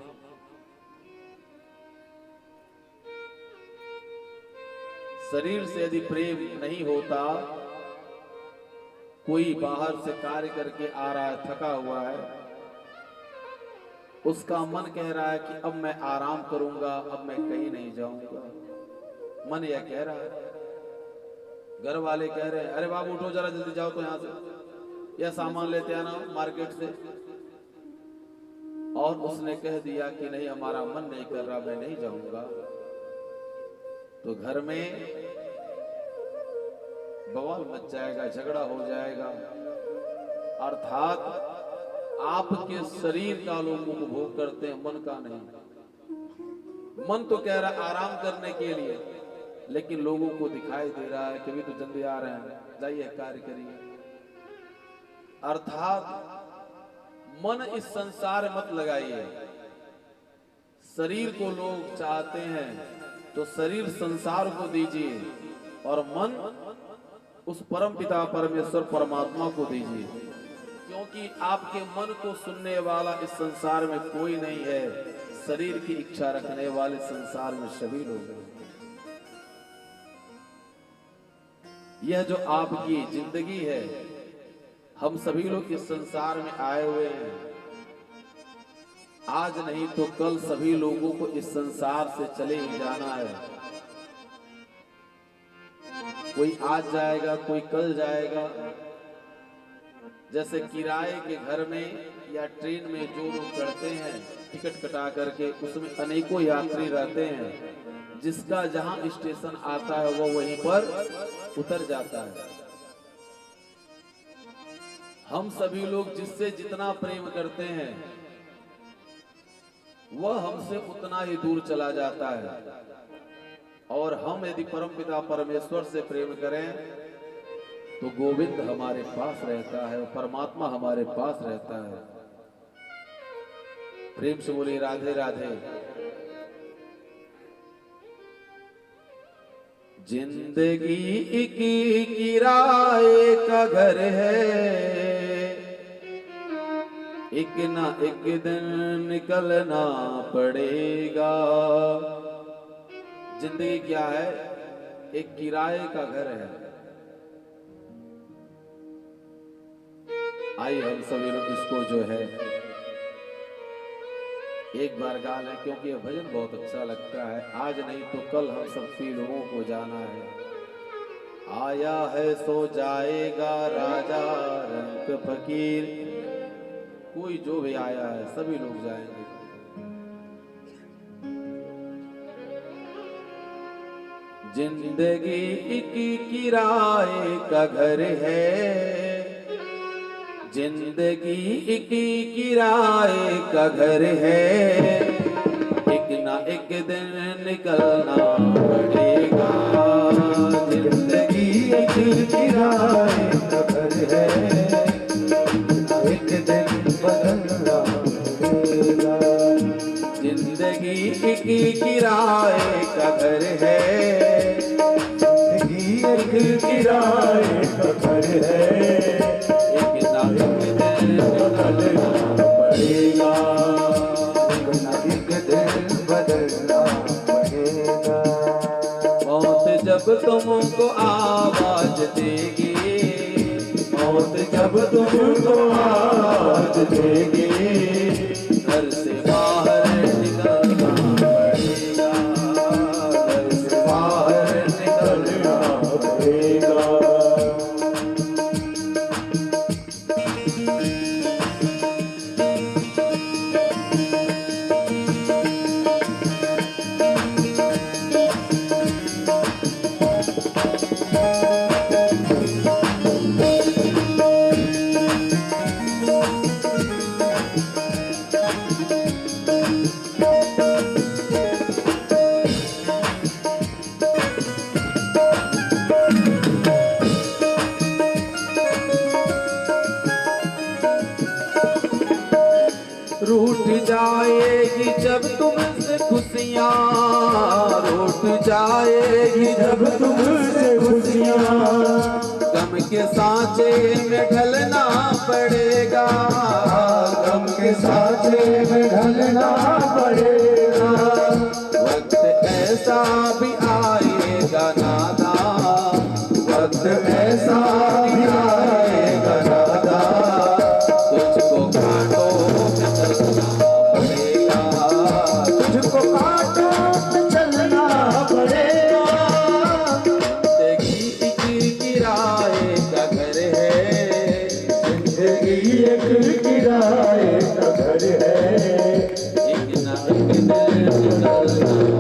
शरीर से यदि प्रेम नहीं होता, कोई बाहर से कार्य करके आ रहा है, थका हुआ है, उसका मन कह रहा है कि अब मैं आराम करूंगा, अब मैं कहीं नहीं जाऊंगा। मन यह कह रहा है, घर वाले कह रहे हैं अरे बाबू उठो जरा जल्दी जाओ तो यहां से यह सामान लेते आना मार्केट से, और उसने कह दिया कि नहीं हमारा मन नहीं कर रहा, मैं नहीं जाऊंगा, तो घर में बवाल मच जाएगा, झगड़ा हो जाएगा। अर्थात आपके शरीर का लोग उपभोग करते हैं, मन का नहीं। मन तो कह रहा आराम करने के लिए, लेकिन लोगों को दिखाई दे रहा है कि भी तो जल्दी आ रहे हैं, जाइए कार्य करिए। अर्थात मन इस संसार मत लगाइए। शरीर को लोग चाहते हैं तो शरीर संसार को दीजिए, और मन उस परम पिता परमेश्वर परमात्मा को दीजिए, क्योंकि आपके मन को सुनने वाला इस संसार में कोई नहीं है। शरीर की इच्छा रखने वाले संसार में सभी लोग हैं। यह जो आपकी जिंदगी है, हम सभी लोग इस संसार में आए हुए हैं। आज नहीं तो कल सभी लोगों को इस संसार से चले ही जाना है। कोई आज जाएगा, कोई कल जाएगा। जैसे किराए के घर में या ट्रेन में जो लोग चढ़ते हैं टिकट कटा करके, उसमें अनेकों यात्री रहते हैं। जिसका जहां स्टेशन आता है वो वहीं पर उतर जाता है। हम सभी लोग जिससे जितना प्रेम करते हैं वह हमसे उतना ही दूर चला जाता है। और हम यदि परमपिता परमेश्वर से प्रेम करें तो गोविंद हमारे पास रहता है, परमात्मा हमारे पास रहता है। प्रेम से बोलिए राधे राधे। जिंदगी एक किराए का घर है, एक ना एक दिन निकलना पड़ेगा। जिंदगी क्या है? एक किराए का घर है। आइए हम सभी लोग इसको जो है एक बार गा लें, क्योंकि यह भजन बहुत अच्छा लगता है। आज नहीं तो कल हम सब भी लोगों को जाना है। आया है सो जाएगा राजा रंग फकीर, कोई जो भी आया है सभी लोग जाएंगे। जिंदगी एक किराए का घर है, जिंदगी एक किराए का घर है, एक ना एक दिन निकलना पड़ेगा। जिंदगी एक किराए का घर है,
एक दिन बदलना पड़ेगा।
जिंदगी एक किराए का घर है,
जिंदगी एक किराए का घर है,
एक ना एक दिन निकलना पड़ेगा।
एक ना एक दिन बदलना पड़ेगा।
मौत जब तुमको आवाज देगी,
मौत जब तुमको आवाज देगी,
घर से बाहर निकलना पड़ेगा। घर से बाहर निकलना
पड़ेगा।
रूठ जाएगी जब तुमसे खुशियाँ, रूठ जाएगी
जब तुमसे खुशियाँ,
गम के सांचे में ढलना पड़ेगा।
गम के सांचे में ढलना पड़ेगा।
वक्त ऐसा भी आएगा नादा,
वक्त ऐसा भी आएगा दादा,
तुझको कांटों में चलना पड़ेगा।
तुझको कांटों पे चलना पड़ेगा।
जिंदगी एक किराए का घर है,
जिंदगी एक किराए का घर है,
एक ना एक दिन निकलना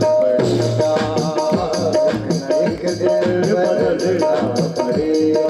पड़ेगा।
एक दिन बदलना पड़ेगा।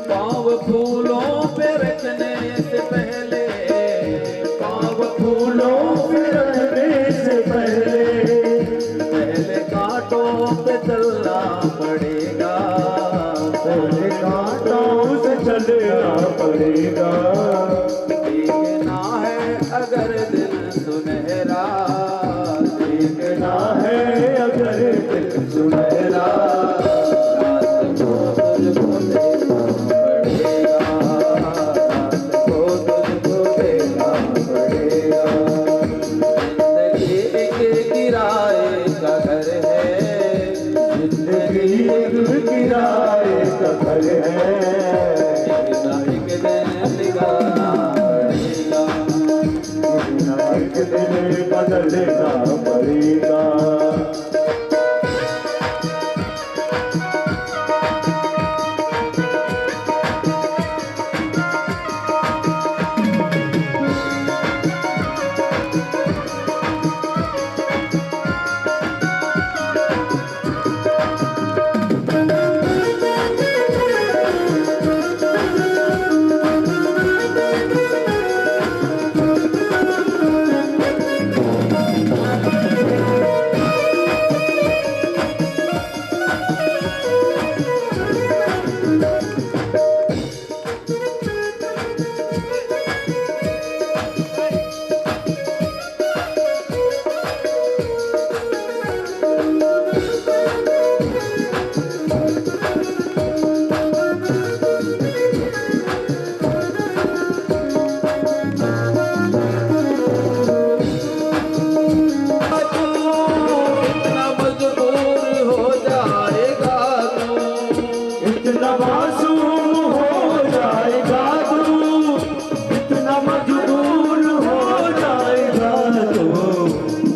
पाँव फूलों पे रखने से पहले, पाँव
फूलों पे रखने से
पहले कांटों पे चलना पड़ेगा।
पहले कांटों से चलना पड़ेगा।
देखना है अगर दिल सुनहरा,
देखना है अगर दिल सुनहरा,
रात को तुझको देखना पड़ेगा। रात को तुझको देखना
पड़ेगा।
जिंदगी एक किराए का घर है,
जिंदगी एक किराए का घर है,
एक ना एक दिन निकलना पड़ेगा।
एक दिन बदलना पड़ेगा। मजबूर हो जाएगा तो।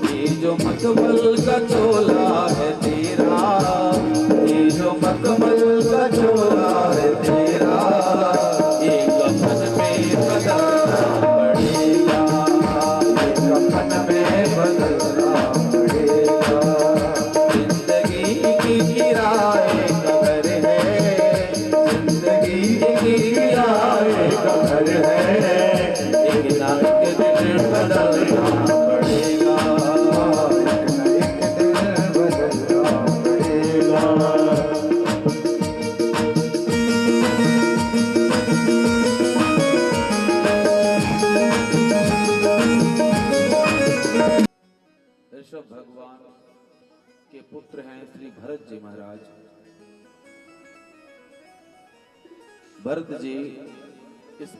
ये जो मखमल का चोला है तेरा, ये जो मखमल का चोला है तेरा, एक कफन में बदलना पड़ेगा,
एक कफन में बदलना पड़ेगा।
जिंदगी की किराए का घर है, जिंदगी की किराए का घर है, एक ना एक दिन बदलना पड़ेगा,
एक न एक दिन बदलना पड़ेगा।
ऋषभ भगवान के पुत्र हैं श्री भरत जी महाराज। भरत जी इस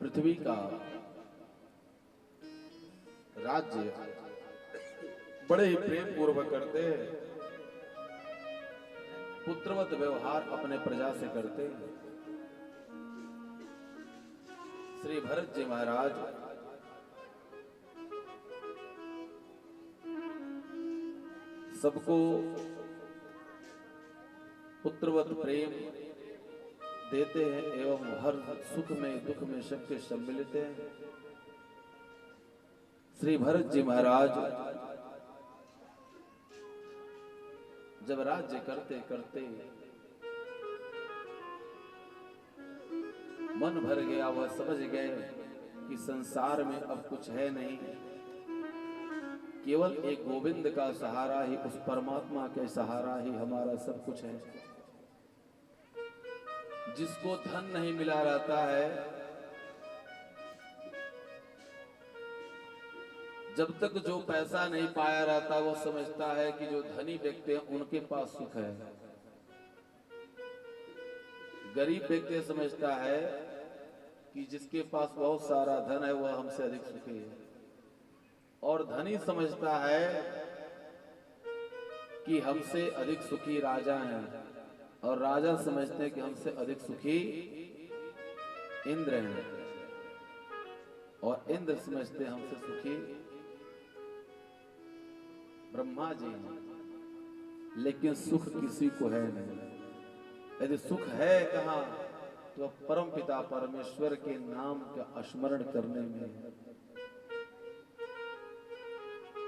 पृथ्वी का राज्य बड़े ही प्रेम पूर्वक करते हैं, पुत्रवत व्यवहार अपने प्रजा से करते हैं। श्री भरत जी महाराज सबको पुत्रवत प्रेम देते हैं एवं हर सुख में दुख में सबके सम्मिलित हैं। श्री भरत जी महाराज जब राज्य करते करते मन भर गया, वह समझ गए कि संसार में अब कुछ है नहीं, केवल एक गोविंद का सहारा ही, उस परमात्मा के सहारा ही हमारा सब कुछ है। जिसको धन नहीं मिला रहता है, जब तक जो पैसा नहीं पाया रहता, वो समझता है कि जो धनी व्यक्ति हैं उनके पास सुख है। गरीब व्यक्ति समझता है कि जिसके पास बहुत सारा धन है वह हमसे अधिक सुखी है, और धनी समझता है कि हमसे अधिक सुखी राजा हैं, और राजा समझते हैं कि हमसे अधिक सुखी इंद्र हैं, और इंद्र समझते हैं हमसे सुखी ब्रह्मा जी हैं। लेकिन सुख किसी को है नहीं। यदि सुख है कहाँ, तो परम पिता परमेश्वर के नाम का स्मरण करने में है।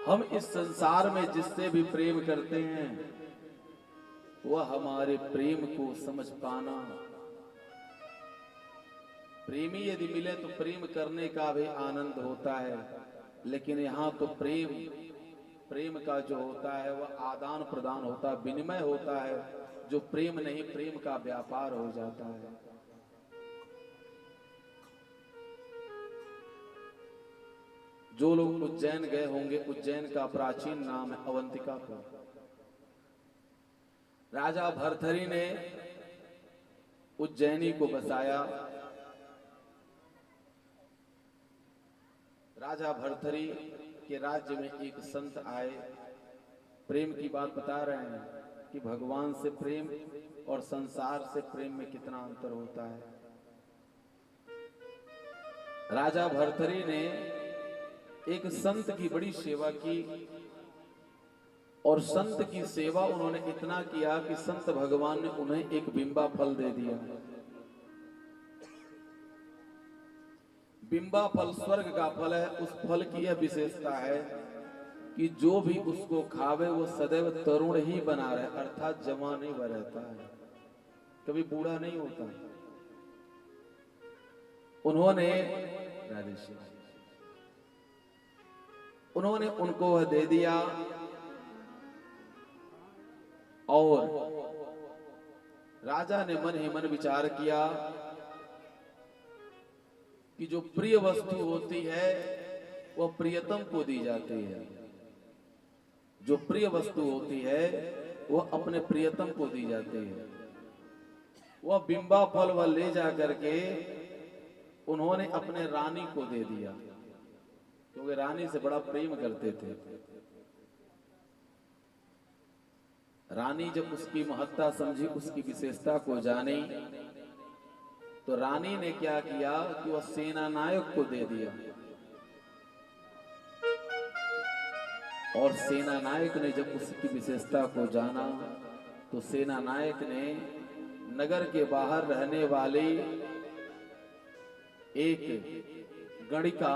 हम इस संसार में जिससे भी प्रेम करते हैं, वह हमारे प्रेम को समझ पाना। प्रेमी यदि मिले तो प्रेम करने का भी आनंद होता है, लेकिन यहाँ तो प्रेम का जो होता है वह आदान प्रदान होता है, विनिमय होता है। जो प्रेम नहीं, प्रेम का व्यापार हो जाता है। जो लोग उज्जैन गए होंगे, उज्जैन का प्राचीन नाम है अवंतिकापुर। राजा भरथरी ने उज्जैनी को बसाया। राजा भरथरी के राज्य में एक संत आए, प्रेम की बात बता रहे हैं कि भगवान से प्रेम और संसार से प्रेम में कितना अंतर होता है। राजा भरथरी ने एक संत की बड़ी सेवा की, और संत की सेवा उन्होंने इतना किया कि संत भगवान ने उन्हें एक बिंबा फल दे दिया। बिंबा फल स्वर्ग का फल है। उस फल की यह विशेषता है कि जो भी उसको खावे वो सदैव तरुण ही बना रहे, अर्थात जवान नहीं बना रहता है, कभी बूढ़ा नहीं होता। उन्होंने उनको वह दे दिया, और राजा ने मन ही मन विचार किया कि जो प्रिय वस्तु होती है वह प्रियतम को दी जाती है। जो प्रिय वस्तु होती है वह अपने प्रियतम को दी जाती है। वह बिंबा फल वह ले जा करके उन्होंने अपने रानी को दे दिया, क्योंकि रानी से बड़ा प्रेम करते थे। रानी जब उसकी महत्ता समझी, उसकी विशेषता को जानी, तो रानी ने क्या किया कि वह सेना नायक को दे दिया। और सेना नायक ने जब उसकी विशेषता को जाना तो सेना नायक ने नगर के बाहर रहने वाली एक गणिका,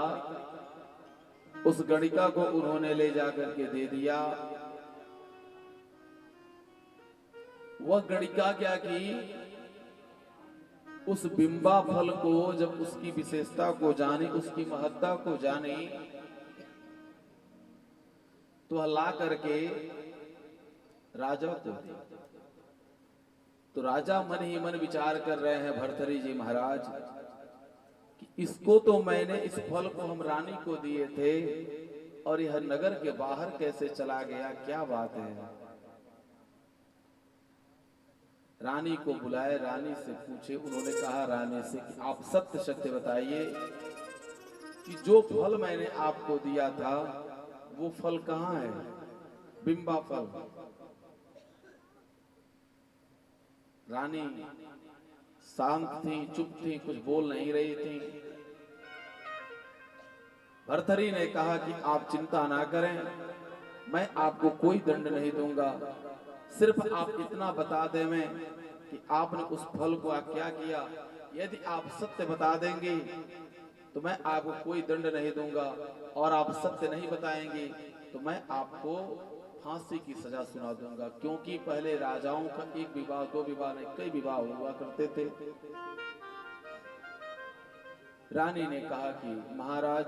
उस गणिका को उन्होंने ले जाकर के दे दिया। वह गणिका क्या की, उस बिंबा फल को जब उसकी विशेषता को जानी, उसकी महत्ता को जानी, तो ला करके राजा को दी। तो राजा मन ही मन विचार कर रहे हैं भर्तृहरि जी महाराज कि इसको तो मैंने, इस फल को हम रानी को दिए थे और यह नगर के बाहर कैसे चला गया, क्या बात है। रानी को बुलाए, रानी से पूछे। उन्होंने कहा रानी से कि आप सत्य सत्य बताइए कि जो फल मैंने आपको दिया था वो फल कहाँ है, बिंबा फल। रानी शांत थी, चुप थी, कुछ बोल नहीं रही थी। भर्तृहरि ने कहा कि आप चिंता ना करें, मैं आपको कोई दंड नहीं दूंगा, सिर्फ आप इतना बता दें मैं कि आपने उस फल को क्या किया। यदि आप सत्य बता देंगे तो मैं आपको कोई दंड नहीं दूंगा, और आप सत्य नहीं बताएंगे तो मैं आपको फांसी की सजा सुना दूंगा। क्योंकि पहले राजाओं का एक विवाह, दो विवाह नहीं, कई विवाह हुआ करते थे। रानी ने कहा कि महाराज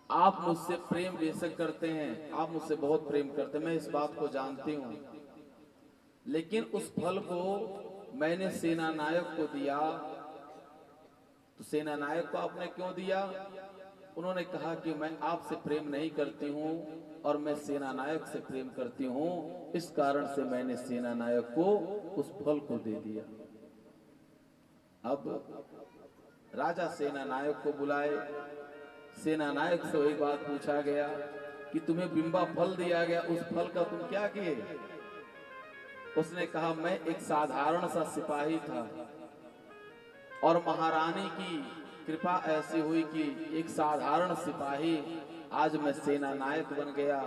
आप मुझसे प्रेम बेशक करते हैं, आप मुझसे बहुत प्रेम करते हैं, मैं इस बात को जानती हूं, लेकिन उस फल को मैंने सेना नायक को दिया। तो सेना नायक को आपने क्यों दिया? उन्होंने कहा कि मैं आपसे प्रेम नहीं करती हूं और मैं सेना नायक से प्रेम करती हूं, इस कारण से मैंने सेना नायक को उस फल को दे दिया। अब राजा सेना नायक को बुलाए। सेना नायक से वही बात पूछा गया कि तुम्हें बिंबा फल दिया गया, उस फल का तुम क्या किए? उसने कहा मैं एक साधारण सा सिपाही था और महारानी की कृपा ऐसी हुई कि एक साधारण सिपाही आज मैं सेना नायक बन गया।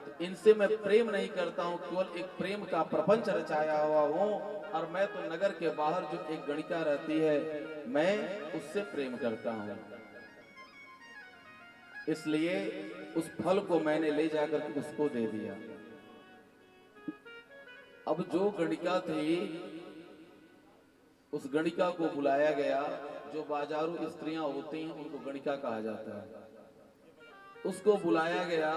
तो इनसे मैं प्रेम नहीं करता हूं, केवल एक प्रेम का प्रपंच रचाया हुआ हूं, और मैं तो नगर के बाहर जो एक गणिका रहती है मैं उससे प्रेम करता हूं, इसलिए उस फल को मैंने ले जाकर के उसको दे दिया। अब जो गणिका थी उस गणिका को बुलाया गया। जो बाजारू स्त्रियां होती हैं उनको गणिका कहा जाता है। उसको बुलाया गया।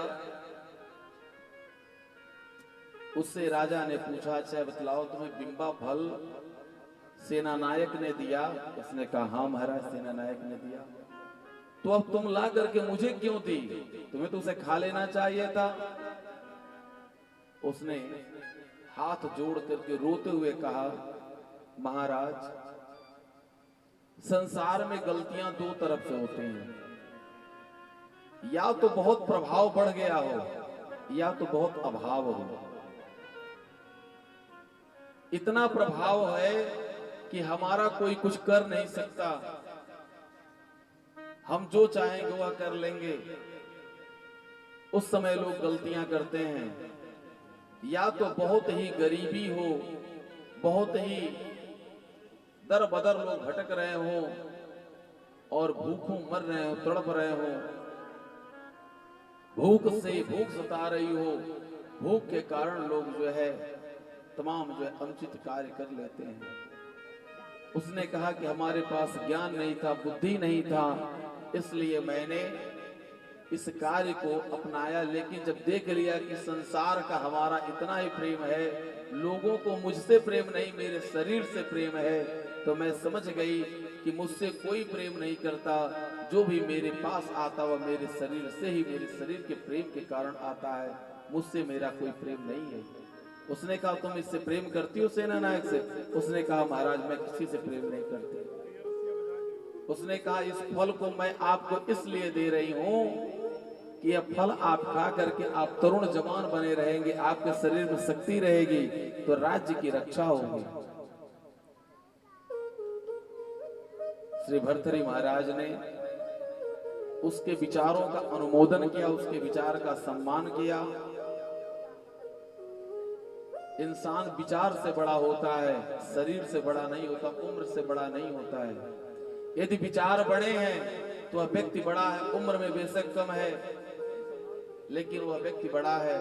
उससे राजा ने पूछा अच्छा बतलाओ तुम्हें बिंबा फल सेना नायक ने दिया? उसने कहा हाँ महाराज सेना नायक ने दिया। तो अब तुम ला करके मुझे क्यों दी? तुम्हें तो उसे खा लेना चाहिए था। उसने हाथ जोड़ करके रोते हुए कहा महाराज संसार में गलतियां दो तरफ से होती हैं, या तो बहुत प्रभाव बढ़ गया हो या तो बहुत अभाव हो। इतना प्रभाव है कि हमारा कोई कुछ कर नहीं सकता, हम जो चाहेंगे वह कर लेंगे। उस समय लोग गलतियां करते हैं। या तो बहुत ही गरीबी हो, बहुत ही दर बदर लोग भटक रहे हो और भूखों मर रहे हो, तड़प रहे हो, भूख से भूख सता रही हो, भूख के कारण लोग जो है तमाम जो है अनुचित कार्य कर लेते हैं। उसने कहा कि हमारे पास ज्ञान नहीं था, बुद्धि नहीं था, इसलिए मैंने इस कार्य को अपनाया। लेकिन जब देख लिया कि संसार का हमारा इतना ही प्रेम है, लोगों को मुझसे प्रेम नहीं मेरे शरीर से प्रेम है, तो मैं समझ गई कि मुझसे कोई प्रेम नहीं करता। जो भी मेरे पास आता वह मेरे शरीर से ही, मेरे शरीर के प्रेम के कारण आता है, मुझसे मेरा कोई प्रेम नहीं है। उसने कहा तुम इससे प्रेम करती हो सेना नायक से? उसने कहा महाराज मैं किसी से प्रेम नहीं करती। उसने कहा इस फल को मैं आपको इसलिए दे रही हूं कि यह फल आप खा करके आप तरुण जवान बने रहेंगे, आपके शरीर में शक्ति रहेगी, तो राज्य की रक्षा होगी। श्री भर्तृहरि महाराज ने उसके विचारों का अनुमोदन किया, उसके विचार का सम्मान किया। इंसान विचार से बड़ा होता है, शरीर से बड़ा नहीं होता, उम्र से बड़ा नहीं होता है। यदि विचार बड़े हैं तो वह व्यक्ति बड़ा है, उम्र में बेशक कम है, लेकिन वह व्यक्ति बड़ा है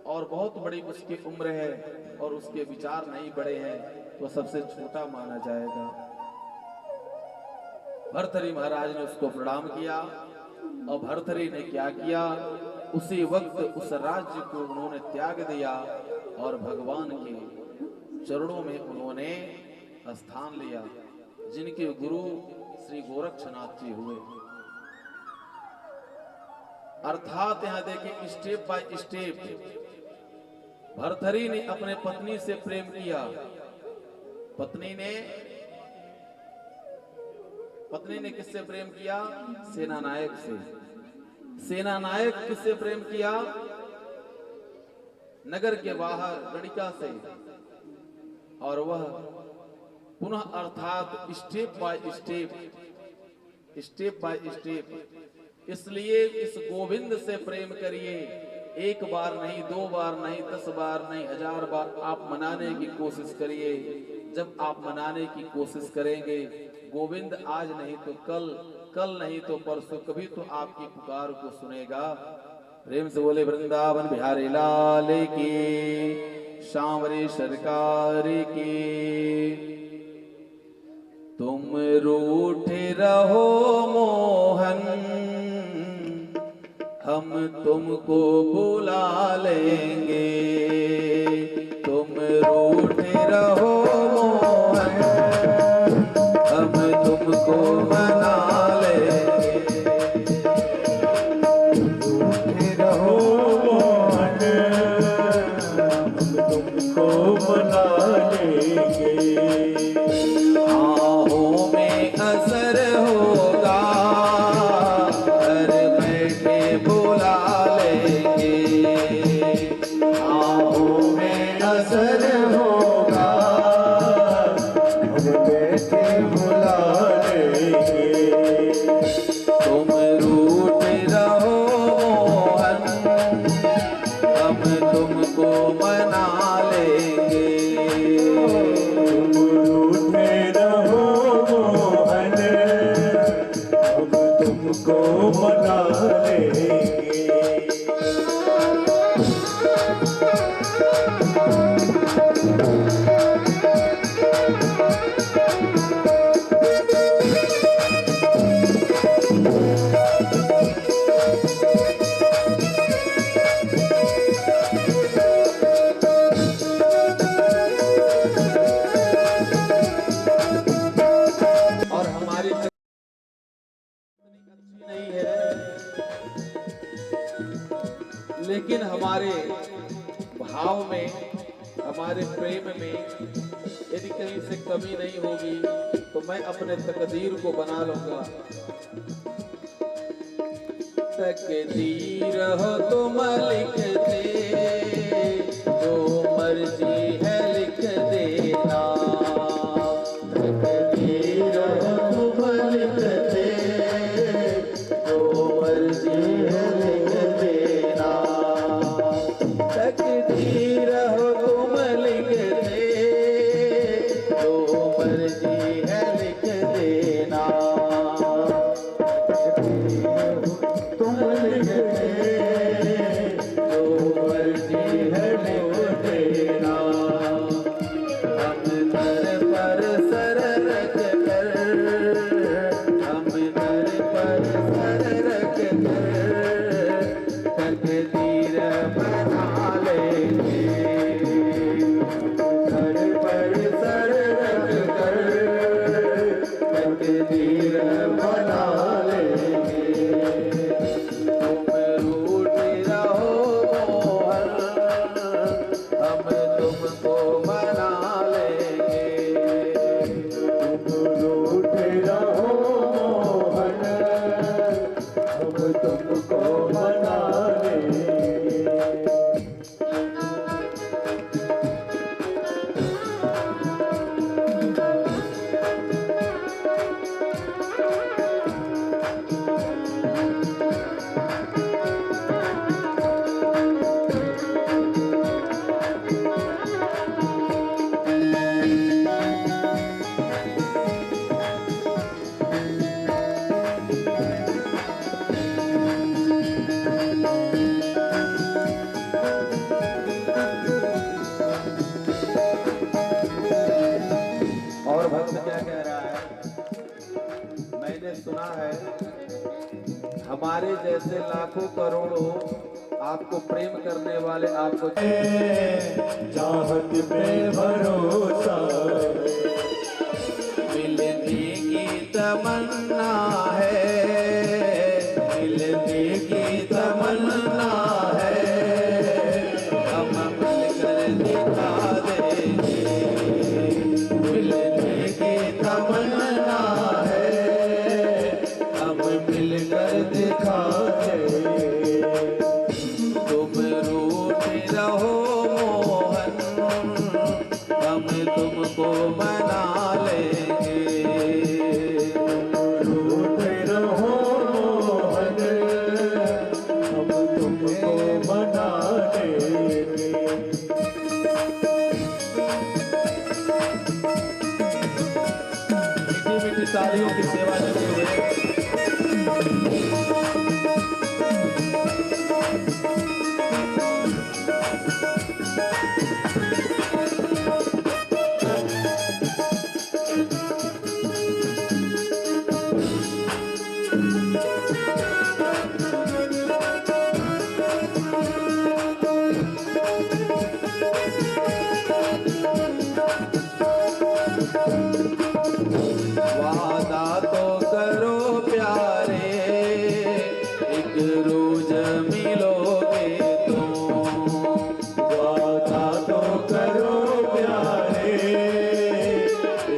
और बहुत बड़ी उसकी उम्र है और उसके विचार नहीं बड़े हैं, तो सबसे छोटा माना जाएगा। भर्तृहरि महाराज ने उसको प्रणाम किया और भर्तृहरि ने क्या किया, उसी वक्त उस राज्य को उन्होंने त्याग दिया और भगवान के चरणों में उन्होंने स्थान लिया, जिनके गुरु श्री गोरक्षनाथ जी हुए। अर्थात यहां देखिए स्टेप बाय स्टेप भर्तृहरि ने अपने पत्नी से प्रेम किया। पत्नी ने किससे प्रेम किया? सेनानायक से। सेनानायक किससे प्रेम किया? नगर के बाहर गणिका से। और वह पुनः अर्थात स्टेप बाय स्टेप, इसलिए इस गोविंद से प्रेम करिए। एक बार नहीं, 2 बार नहीं, 10 बार नहीं, 1000 बार आप मनाने की कोशिश करिए। जब आप मनाने की कोशिश करेंगे, गोविंद आज नहीं तो कल, कल नहीं तो परसों, कभी तो आपकी पुकार को सुनेगा। प्रेम से बोले वृंदावन बिहारी लाल की, सांवरे सरकार की। तुम रूठे रहो मोहन, हम तुमको बुला लेंगे। तुम रूठे रहो मोहन, हम तुमको मना लेंगे।
रूठे रहो मोहन, हम तुमको मना लेंगे।
आहों में असर होगा, घर बैठे बुला लेंगे।
आहों में असर होगा, घर बैठे बुला लेंगे।
तुम रूठ रहो मोहन, हम तुमको मना लेंगे।
तुम रूठे रहो मोहन, हम तुमको मना लेंगे।
और हमारी नहीं है, लेकिन हमारे भाव में, हमारे प्रेम में यदि कहीं से कमी नहीं होगी तो मैं अपने तकदीर को बना लूंगा। तकदीर हो तुम लिखते, जो मर्जी है लिख देना।
तकदीर हो तुम लिखते, जो मर्जी है लिख देना।
तकदीर हो तुम लिखते, जो मर्जी है लिख देना।
तुम लिखते, जो मर्जी
भक्त क्या कह रहा है? मैंने सुना है हमारे जैसे लाखों करोड़ों आपको प्रेम करने वाले आपको
चाहत पे भरोसा
मिलने की तमन्ना है, मिलने की तमन्ना है, हम मिलकर दिखा देंगे। मिलने की तमन्ना है, हम मिलकर दिखा देंगे। तुम रूठे रहो मोहन, हम तुमको मना लेंगे।
रूठे रहो मोहन, हम तुमको मना लेंगे।
मीठी मीठी तालियों की सेवा लेते हुए वादा तो करो प्यारे, एक रोज मिलोगे तुम।
वादा तो करो प्यारे,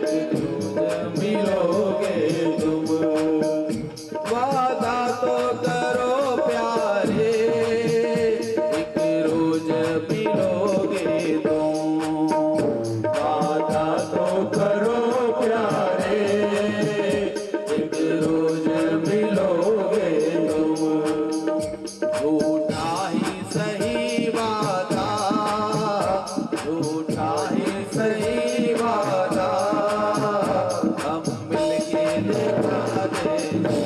एक रोज मिलोगे तुम। वादा तो करो प्यारे, एक रोज मिलोगे तुम।
वादा तो करो प्यारे,
एक रोज मिलोगे तुम। झूठा ही सही वादा, झूठा ही सही वादा, हम मिलके दिखा देंगे।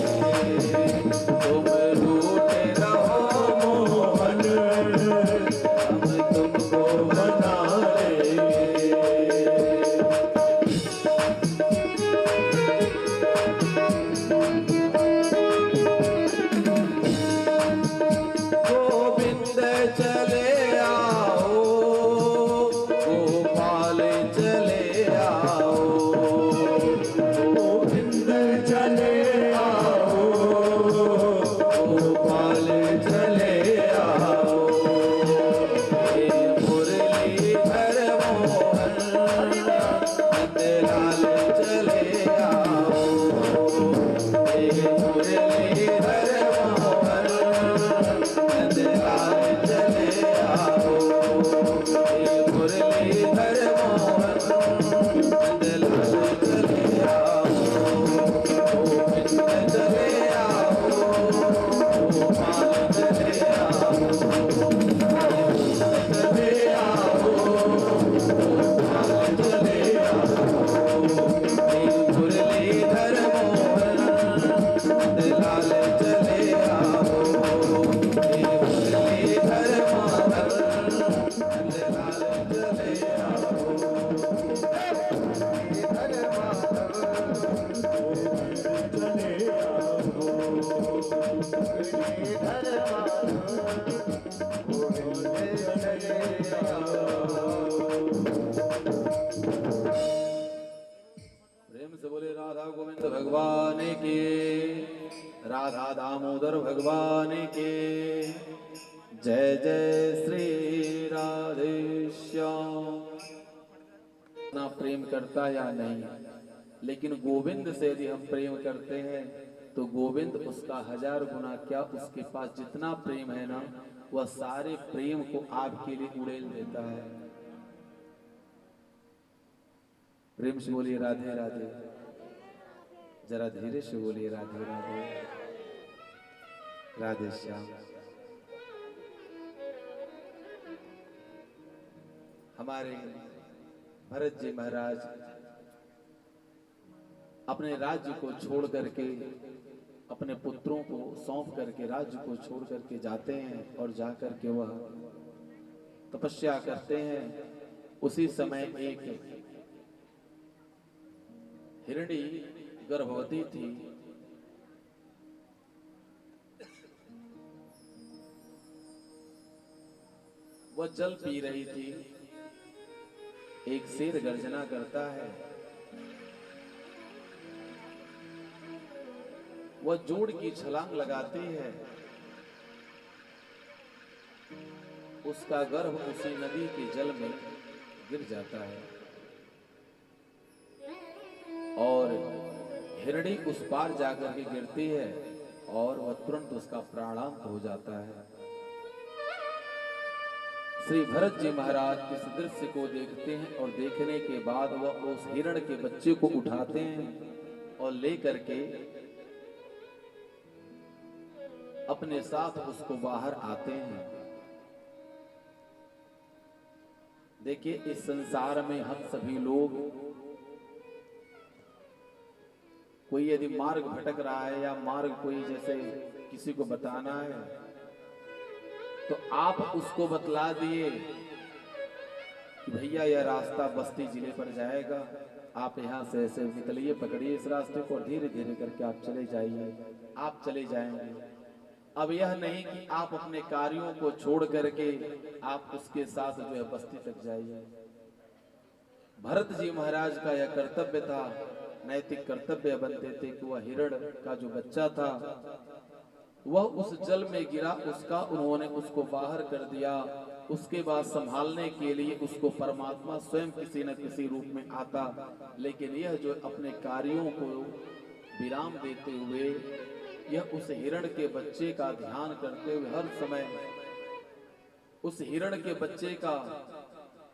तुम रूठे रहो
मोहन
हम तुमको
मना लेंगे।
गोविंद चले आओ, गोपाल चले आओ।
गोविंद चले आओ,
गोपाल चले आओ। हे मुरलीधर मोहन नंदलाल चले आओ। हे मुरलीधर मोहन नंदलाल चले आओ। हे मुरलीधर मोहन नंदलाल चले आओ। गोविंद चले आओ, गोपाल चले आओ।
चले आओ,
गोपाल चले आओ। हे मुरलीधर मोहन नंदलाल चले आओ। हे मुरलीधर मोहन नंदलाल चले आओ।
चले
प्रेम से बोले राधा गोविंद भगवान के, राधा दामोदर भगवान के। जय जय श्री राधे श्याम। ना प्रेम करता या नहीं, लेकिन गोविंद से यदि हम प्रेम करते हैं तो गोविंद उसका 1000 गुना क्या, उसके पास जितना प्रेम है ना, वह सारे प्रेम को आपके लिए उड़ेल देता है। प्रेम से बोलिए राधे राधे, जरा धीरे से बोलिए राधे राधे, राधे श्याम। हमारे भरत जी महाराज अपने राज्य को छोड़ करके, अपने पुत्रों को सौंप करके राज्य को छोड़ करके जाते हैं और जाकर के वह तपस्या करते हैं। उसी समय एक हिरणी गर्भवती थी। वह जल पी रही थी। एक शेर गर्जना करता है। वह जोड़ की छलांग लगाती है। उसका गर्भ उसी नदी के जल में गिर जाता है और हिरणी उस पार जाकर के गिरती है और वह तुरंत उसका प्राणांत हो जाता है। श्री भरत जी महाराज इस दृश्य को देखते हैं और देखने के बाद वह उस हिरण के बच्चे को उठाते हैं और लेकर के अपने साथ उसको बाहर आते हैं। देखिए, इस संसार में हम सभी लोग, कोई यदि मार्ग भटक रहा है या मार्ग कोई जैसे किसी को बताना है तो आप उसको बतला दिए कि भैया यह रास्ता बस्ती जिले पर जाएगा, आप यहाँ से ऐसे निकलिए, पकड़िए इस रास्ते को, धीरे धीरे करके आप चले जाइए, आप चले जाएंगे। अब यह नहीं कि आप अपने कार्यों को छोड़ करके आप उसके साथ जो है बस्ती तक जाइए। भरत जी महाराज का यह कर्तव्य था, नैतिक कर्तव्य बनते थे कि वह हिरण का जो बच्चा था वह उस जल में गिरा, उसका उन्होंने उसको बाहर कर दिया। उसके बाद संभालने के लिए उसको परमात्मा स्वयं किसी न किसी रूप में आता, लेकिन यह जो अपने कार्यों को विराम देते हुए यह उस हिरण के बच्चे का ध्यान करते हुए हर समय उस हिरण के बच्चे का,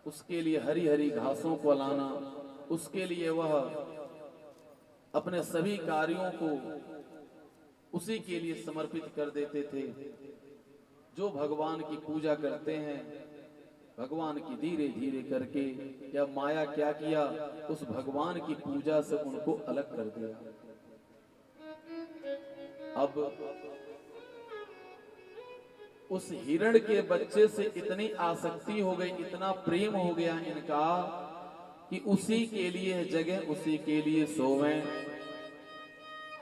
उसके लिए हरी हरी घासों को लाना, उसके लिए वह अपने सभी कार्यों को उसी के लिए समर्पित कर देते थे। जो भगवान की पूजा करते हैं, भगवान की धीरे धीरे करके या माया क्या किया, उस भगवान की पूजा से उनको अलग कर दिया। अब उस हिरण के बच्चे से इतनी आसक्ति हो गई, इतना प्रेम हो गया इनका कि उसी के लिए जगह, उसी के लिए सोवें,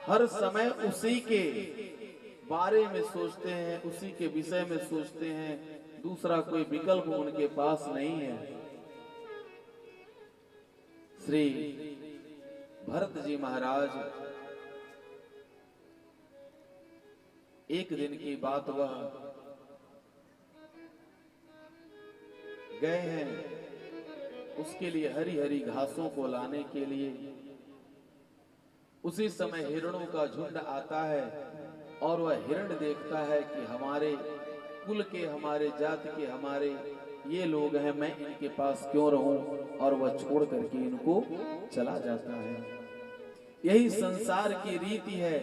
हर समय उसी के बारे में सोचते हैं, उसी के विषय में सोचते हैं, दूसरा कोई विकल्प उनके पास नहीं है। श्री भरत जी महाराज, एक दिन की बात, वह गए हैं उसके लिए हरी हरी घासों को लाने के लिए। उसी समय हिरणों का झुंड आता है और वह हिरण देखता है कि हमारे कुल के, हमारे जाति के, हमारे ये लोग हैं, मैं इनके पास क्यों रहूं, और वह छोड़ करके इनको चला जाता है। यही संसार की रीति है,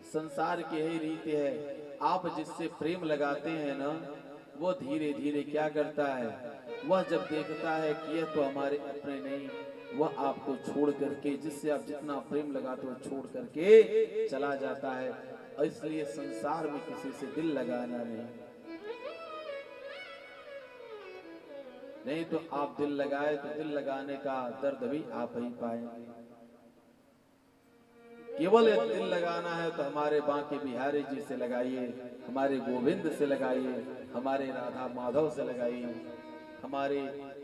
संसार की यही रीति है। आप जिससे प्रेम लगाते हैं ना, वो धीरे धीरे क्या करता है, वह जब देखता है कि यह तो हमारे अपने नहीं, वह आपको छोड़ करके, जिससे आप जितना प्रेम लगाते हो छोड़ करके चला जाता है। और इसलिए संसार में किसी से दिल लगाना नहीं तो आप दिल लगाए तो दिल लगाने का दर्द भी आप ही पाएंगे। केवल यदि दिल लगाना है तो हमारे बांके बिहारी जी से लगाइए, हमारे गोविंद से लगाइए, हमारे राधा माधव से लगाइए, हमारे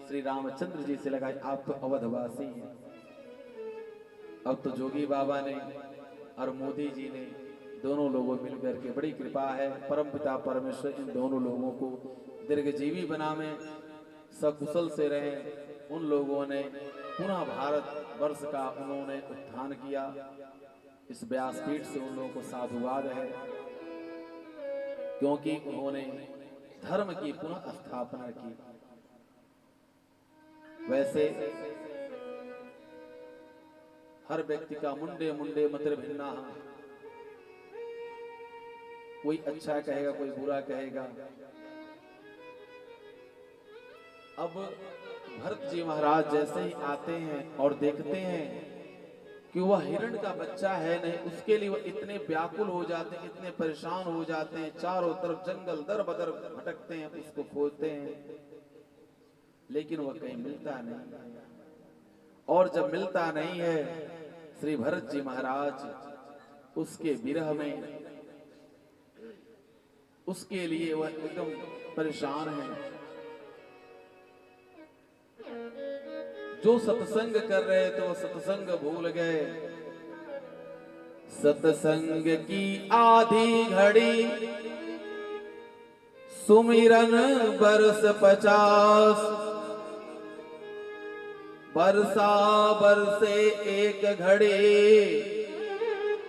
श्री रामचंद्र जी से लगाइए। आप तो अवधवासी हैं। अब तो जोगी बाबा ने और मोदी जी ने, दोनों लोगों मिलकर के, बड़ी कृपा है, परम पिता परमेश्वर इन दोनों लोगों को दीर्घजीवी बनावे, सकुशल से रहें। उन लोगों ने पुनः भारत वर्ष का उन्होंने उत्थान किया। इस व्यासपीठ से उन लोगों को साधुवाद है, क्योंकि उन्होंने धर्म की पुनः स्थापना की। वैसे हर व्यक्ति का मुंडे मुंडे मतिर भिन्ना, कोई अच्छा कहेगा, कोई बुरा कहेगा। अब भरत जी महाराज जैसे ही आते हैं और देखते हैं कि वह हिरण का बच्चा है नहीं, उसके लिए वह इतने व्याकुल हो जाते हैं, इतने परेशान हो जाते हैं, चारों तरफ जंगल दर बदर भटकते हैं, उसको खोजते हैं, लेकिन वह कहीं मिलता नहीं। और जब मिलता नहीं है श्री भरत जी महाराज उसके विरह में, उसके लिए वह एकदम परेशान है। जो सत्संग कर रहे थे वो सत्संग भूल गए। सत्संग की आधी घड़ी सुमिरन बरस 50, बरसा बरसे एक घड़ी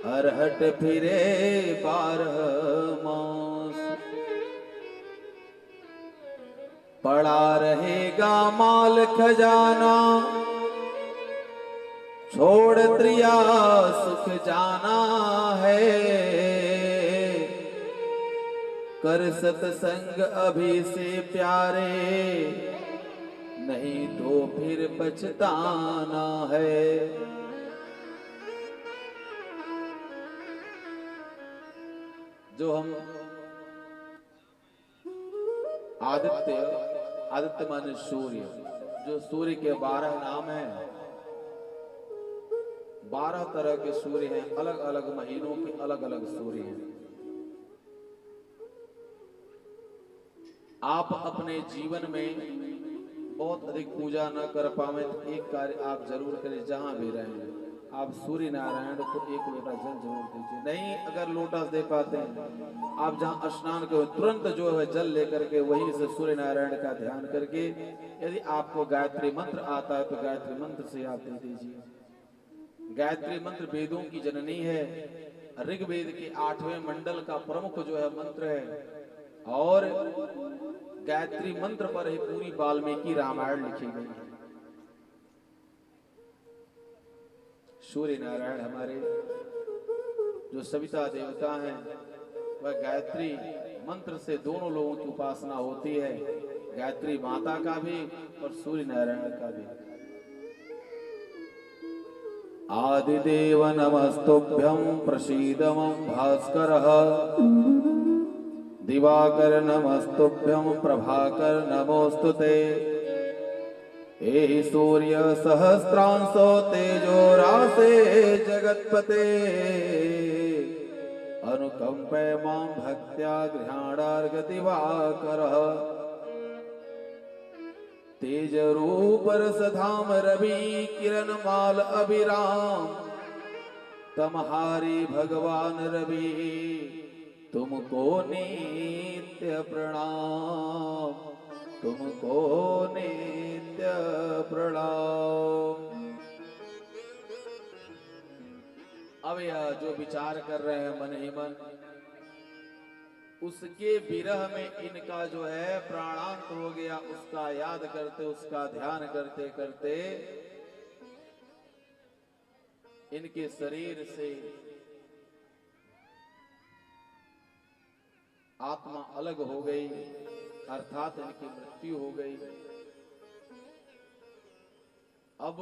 अरहट फिरे 12 मास। पड़ा रहेगा माल खजाना छोड़ त्रिया सुख जाना है। कर सत्संग अभी से प्यारे नहीं तो फिर पछताना है। जो हम आदित्य माने सूर्य, जो सूर्य के 12 नाम हैं, 12 तरह के सूर्य हैं, अलग अलग महीनों के अलग अलग सूर्य हैं। आप अपने जीवन में बहुत अधिक पूजा न कर पावे तो एक कार्य आप जरूर करें, जहां भी रहें आप सूर्य नारायण को 1 लोटा जल जरूर दीजिए। नहीं अगर लोटा दे पाते हैं आप जहां स्नान करो तुरंत जो है जल लेकर के वहीं से सूर्य नारायण का ध्यान करके, यदि आपको गायत्री मंत्र आता है तो गायत्री मंत्र से आप दे दीजिए। गायत्री मंत्र वेदों की जननी है। ऋग्वेद के 8वें मंडल का प्रमुख जो है मंत्र है, और गायत्री मंत्र पर ही पूरी वाल्मीकि रामायण लिखी गई है। सूर्य नारायण हमारे जो सविता देवता हैं, वह गायत्री मंत्र से दोनों लोगों की उपासना होती है, गायत्री माता का भी और सूर्य नारायण का भी। आदिदेव नमस्तुभ्यं प्रसीद मम भास्करः, दिवाकर नमस्तुभ्यं प्रभाकर नमोस्तुते। एहि सूर्य सहस्रांशो तेजो रासे जगत्पते, अनुकंपे मां भक्त्या गृहाणार्घ दिवाकरः। तेज रूप रसधाम रवि किरण माल अभिराम, तमहारी भगवान रवि तुमको नित्य प्रणाम, तुमको नित्य प्रणाम। अब यह जो विचार कर रहे हैं मन ही मन, उसके विरह में इनका जो है प्राणांत हो गया। उसका याद करते, उसका ध्यान करते करते इनके शरीर से आत्मा अलग हो गई, अर्थात इनकी मृत्यु हो गई। अब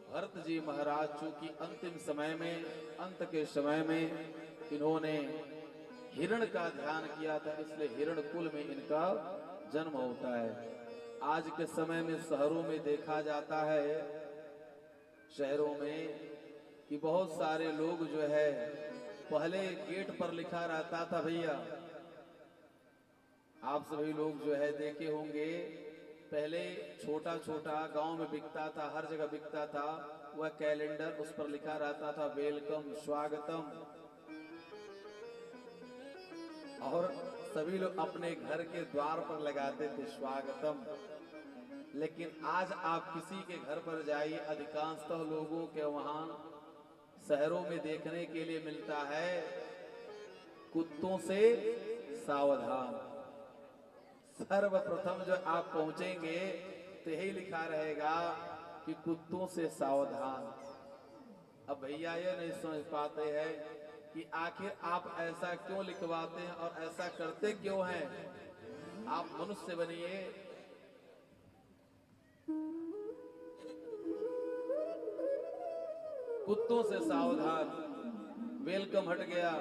भरत जी महाराज चूंकि अंतिम समय में, अंत के समय में इन्होंने हिरण का ध्यान किया था, इसलिए हिरण कुल में इनका जन्म होता है। आज के समय में शहरों में देखा जाता है, शहरों में कि बहुत सारे लोग जो है, पहले गेट पर लिखा रहता था भैया, आप सभी लोग जो है देखे होंगे, पहले छोटा छोटा गांव में बिकता था, हर जगह बिकता था वह कैलेंडर, उस पर लिखा रहता था वेलकम, स्वागतम, और सभी लोग अपने घर के द्वार पर लगाते थे स्वागतम। लेकिन आज आप किसी के घर पर जाइए, अधिकांशतः लोगों के वहां शहरों में देखने के लिए मिलता है कुत्तों से सावधान। सर्वप्रथम जो आप पहुंचेंगे तो यही लिखा रहेगा कि कुत्तों से सावधान। अब भैया ये नहीं समझ पाते हैं कि आखिर आप ऐसा क्यों लिखवाते हैं और ऐसा करते क्यों हैं। आप मनुष्य बनिए। कुत्तों से सावधान, वेलकम हट गया।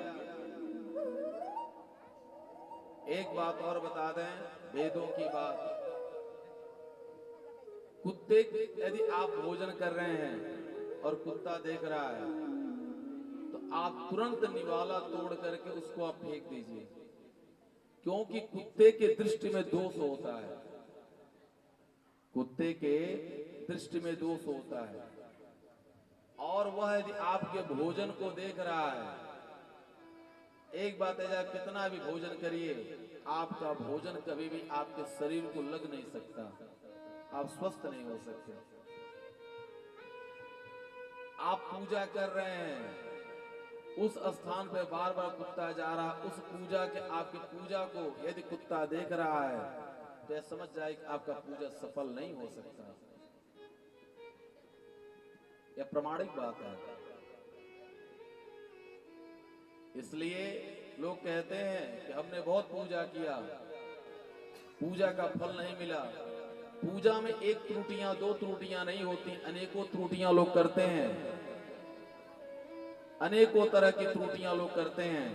एक बात और बता दें, वेदों की बात, कुत्ते यदि आप भोजन कर रहे हैं और कुत्ता देख रहा है तो आप तुरंत निवाला तोड़ करके उसको आप फेंक दीजिए, क्योंकि कुत्ते के दृष्टि में दोष होता है, कुत्ते के दृष्टि में दोष होता है। और वह यदि आपके भोजन को देख रहा है, एक बात है, जब कितना भी भोजन करिए आपका भोजन कभी भी आपके शरीर को लग नहीं सकता, आप स्वस्थ नहीं हो सकते। आप पूजा कर रहे हैं, उस स्थान पे बार बार कुत्ता जा रहा, उस पूजा के आपकी पूजा को यदि कुत्ता देख रहा है तो समझ जाए कि आपका पूजा सफल नहीं हो सकता। यह प्रमाणिक बात है। इसलिए लोग कहते हैं कि हमने बहुत पूजा किया, पूजा का फल नहीं मिला। पूजा में एक त्रुटियां दो त्रुटियां नहीं होती, अनेकों त्रुटियां लोग करते हैं, अनेकों तरह की त्रुटियां लोग करते हैं।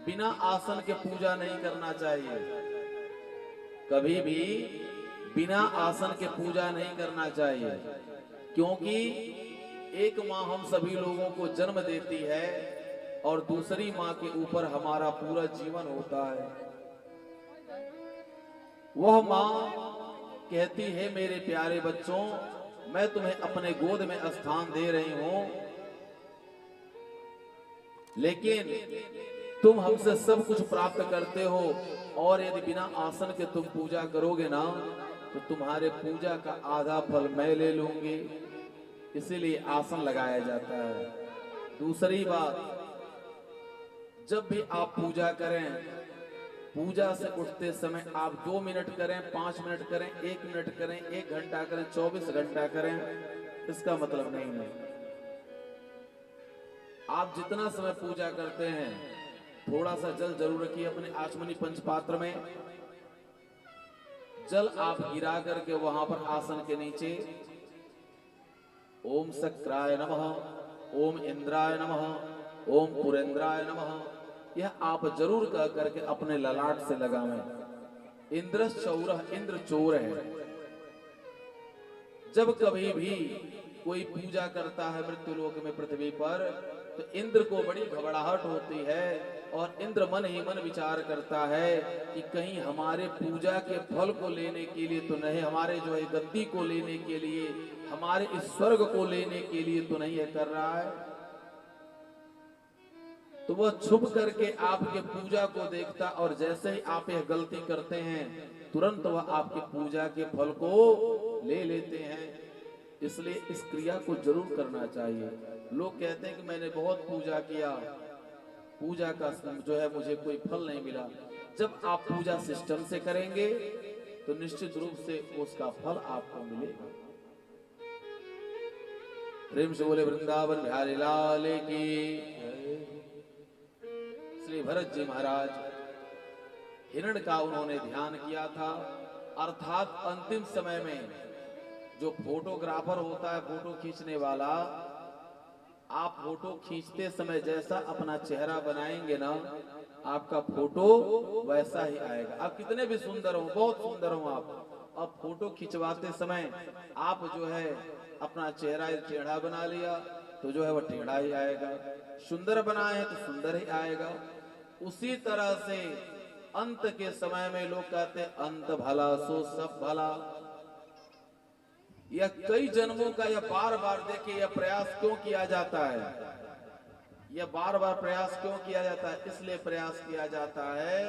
बिना आसन के पूजा नहीं करना चाहिए, कभी भी बिना आसन के पूजा नहीं करना चाहिए, क्योंकि एक माँ हम सभी लोगों को जन्म देती है और दूसरी माँ के ऊपर हमारा पूरा जीवन होता है। वह माँ कहती है, मेरे प्यारे बच्चों, मैं तुम्हें अपने गोद में स्थान दे रही हूं, लेकिन तुम हमसे सब कुछ प्राप्त करते हो और यदि बिना आसन के तुम पूजा करोगे ना तो तुम्हारे पूजा का आधा फल मैं ले लूंगी, इसीलिए आसन लगाया जाता है। दूसरी बात, जब भी आप पूजा करें, पूजा से उठते समय आप 2 मिनट करें, 5 मिनट करें, 1 मिनट करें, 1 घंटा करें, 24 घंटा करें, इसका मतलब नहीं है। आप जितना समय पूजा करते हैं थोड़ा सा जल जरूर रखिए अपने आचमनी पंचपात्र में। जल आप गिरा करके वहां पर आसन के नीचे ओम शक्राय नमः, ओम इंद्राय नमः, ओम पुरेंद्राय नमः, यह आप जरूर कह करके अपने ललाट से लगावें। इंद्र चौरह, इंद्र चोर है। जब कभी भी कोई पूजा करता है मृत्युलोक में पृथ्वी पर तो इंद्र को बड़ी घबराहट होती है और इंद्र मन ही मन विचार करता है कि कहीं हमारे पूजा के फल को लेने के लिए तो नहीं, हमारे जो है गद्दी को लेने के लिए, हमारे इस स्वर्ग को लेने के लिए तो नहीं है कर रहा है। तो वह छुप करके आपके पूजा को देखता और जैसे ही आप यह गलती करते हैं तुरंत वह आपकी पूजा के फल को ले लेते हैं। इसलिए इस क्रिया को जरूर करना चाहिए। लोग कहते हैं कि मैंने बहुत पूजा किया, पूजा का जो है मुझे कोई फल नहीं मिला। जब आप पूजा सिस्टम से करेंगे तो निश्चित रूप से उसका फल आपको मिलेगा। प्रेम से बोले वृंदावन बिहारी लाल की। श्री भरत जी महाराज हिरण का उन्होंने ध्यान किया था, अर्थात अंतिम समय में जो फोटोग्राफर होता है, फोटो खींचने वाला, आप फोटो खींचते समय जैसा अपना चेहरा बनाएंगे ना आपका फोटो वैसा ही आएगा। आप कितने भी सुंदर हो, बहुत सुंदर हो आप, अब फोटो खिंचवाते समय आप जो है अपना चेहरा टेढ़ा बना लिया तो जो है वह टेढ़ा ही आएगा, सुंदर बनाए हैं तो सुंदर ही आएगा। उसी तरह से अंत के समय में लोग कहते हैं अंत भला सो सब भला। यह कई जन्मों का यह बार बार देखिए यह प्रयास क्यों किया जाता है, यह बार बार प्रयास क्यों किया जाता है? इसलिए प्रयास किया जाता है,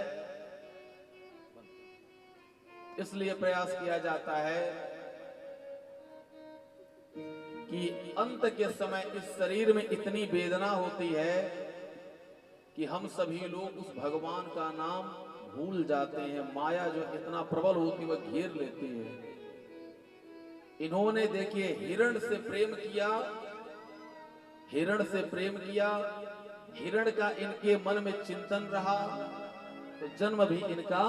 इसलिए प्रयास किया जाता है कि अंत के समय इस शरीर में इतनी वेदना होती है कि हम सभी लोग उस भगवान का नाम भूल जाते हैं। माया जो इतना प्रबल होती है वह घेर लेती है। इन्होंने देखिए हिरण से प्रेम किया, हिरण से प्रेम किया, हिरण का इनके मन में चिंतन रहा तो जन्म भी इनका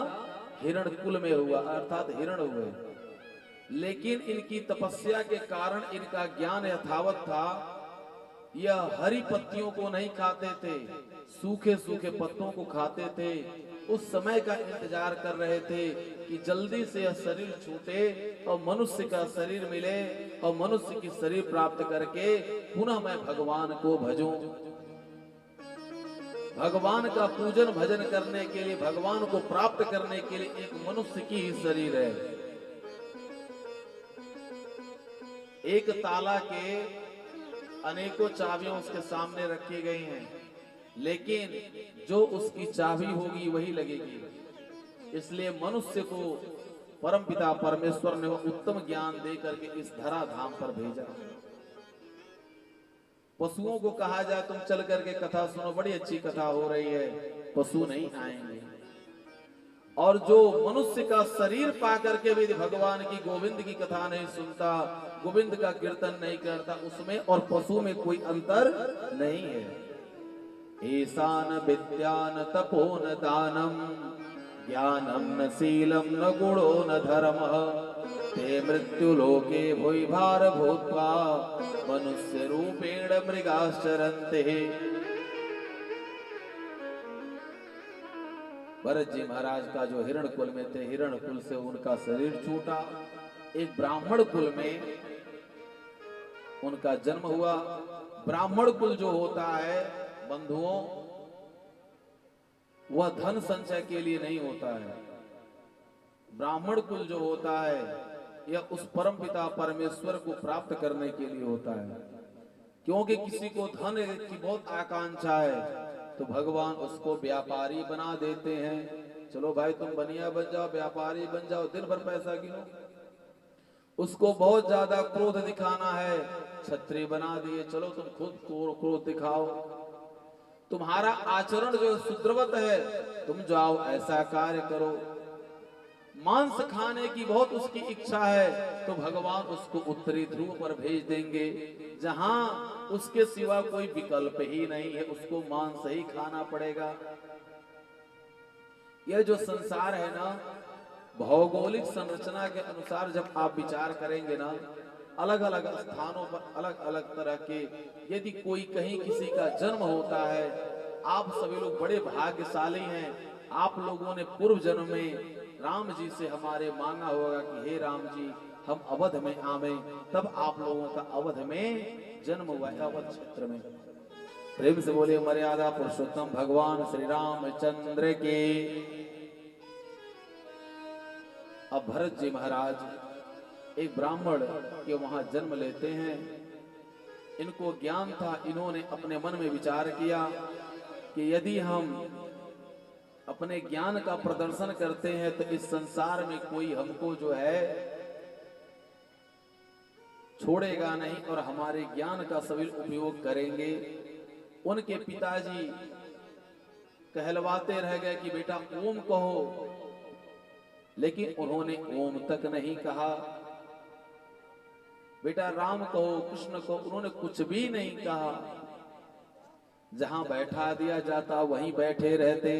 हिरण कुल में हुआ, अर्थात हिरण हुए। लेकिन इनकी तपस्या के कारण इनका ज्ञान यथावत था। यह हरी पत्तियों को नहीं खाते थे, सूखे सूखे पत्तों को खाते थे, उस समय का इंतजार कर रहे थे कि जल्दी से यह शरीर छूटे और मनुष्य का शरीर मिले और मनुष्य की शरीर प्राप्त करके पुनः मैं भगवान को भजूं। भगवान का पूजन भजन करने के लिए, भगवान को प्राप्त करने के लिए एक मनुष्य की ही शरीर है। एक ताला के अनेकों चाबियां उसके सामने रखी गई हैं, लेकिन जो उसकी चाबी होगी वही लगेगी। इसलिए मनुष्य को परमपिता परमेश्वर ने उत्तम ज्ञान दे करके इस धरा धाम पर भेजा। पशुओं को कहा जाए तुम चल करके कथा सुनो, बड़ी अच्छी कथा हो रही है, पशु नहीं आएंगे। और जो मनुष्य का शरीर पा करके भी भगवान की गोविंद की कथा नहीं सुनता, गोविंद का कीर्तन नहीं करता, उसमें और पशु में कोई अंतर नहीं है। ईशान विद्यान तपो न दानम ज्ञानम न शीलम न गुणो न धर्मः ते मृत्यु लोके भुवि भार भूत्वा मनुष्य रूपेण मृगाश्चरन्ते। भरत जी महाराज का जो हिरण कुल में थे, हिरण कुल से उनका शरीर छूटा, एक ब्राह्मण कुल में उनका जन्म हुआ। ब्राह्मण कुल जो होता है बंधुओं, वह धन संचय के लिए नहीं होता है। ब्राह्मण कुल जो होता है यह उस परम पिता परमेश्वर को प्राप्त करने के लिए होता है। क्योंकि किसी को धन की बहुत आकांक्षा है तो भगवान उसको व्यापारी बना देते हैं। चलो भाई तुम बनिया बन जाओ, व्यापारी बन जाओ, दिन भर पैसा गिनो। उसको बहुत ज्यादा क्रोध दिखाना है, क्षत्रिय बना दिए, चलो तुम खुद क्रोध दिखाओ। तुम्हारा आचरण जो शुद्रवत है, तुम जाओ ऐसा कार्य करो। मांस खाने की बहुत उसकी इच्छा है तो भगवान उसको उत्तरी ध्रुव पर भेज देंगे, जहां उसके सिवा कोई विकल्प ही नहीं है, उसको मांस ही खाना पड़ेगा। यह जो संसार है ना, भौगोलिक संरचना के अनुसार जब आप विचार करेंगे ना, अलग अलग स्थानों पर अलग अलग तरह के, यदि कोई कहीं किसी का जन्म होता है, आप सभी लोग बड़े भाग्यशाली हैं। आप लोगों ने पूर्व जन्म में राम जी से हमारे मांगा होगा कि हे राम जी हम अवध में आवे, तब आप लोगों का अवध में जन्म हुआ है, अवध क्षेत्र में। प्रेम से बोले मर्यादा पुरुषोत्तम भगवान श्री रामचंद्र के। अब भरत जी महाराज एक ब्राह्मण के वहां जन्म लेते हैं। इनको ज्ञान था, इन्होंने अपने मन में विचार किया कि यदि हम अपने ज्ञान का प्रदर्शन करते हैं तो इस संसार में कोई हमको जो है छोड़ेगा नहीं और हमारे ज्ञान का सभी उपयोग करेंगे। उनके पिताजी कहलवाते रह गए कि बेटा ओम कहो, लेकिन उन्होंने ओम तक नहीं कहा। बेटा राम कहो, कृष्ण कहो, उन्होंने कुछ भी नहीं कहा। जहां बैठा दिया जाता वहीं बैठे रहते,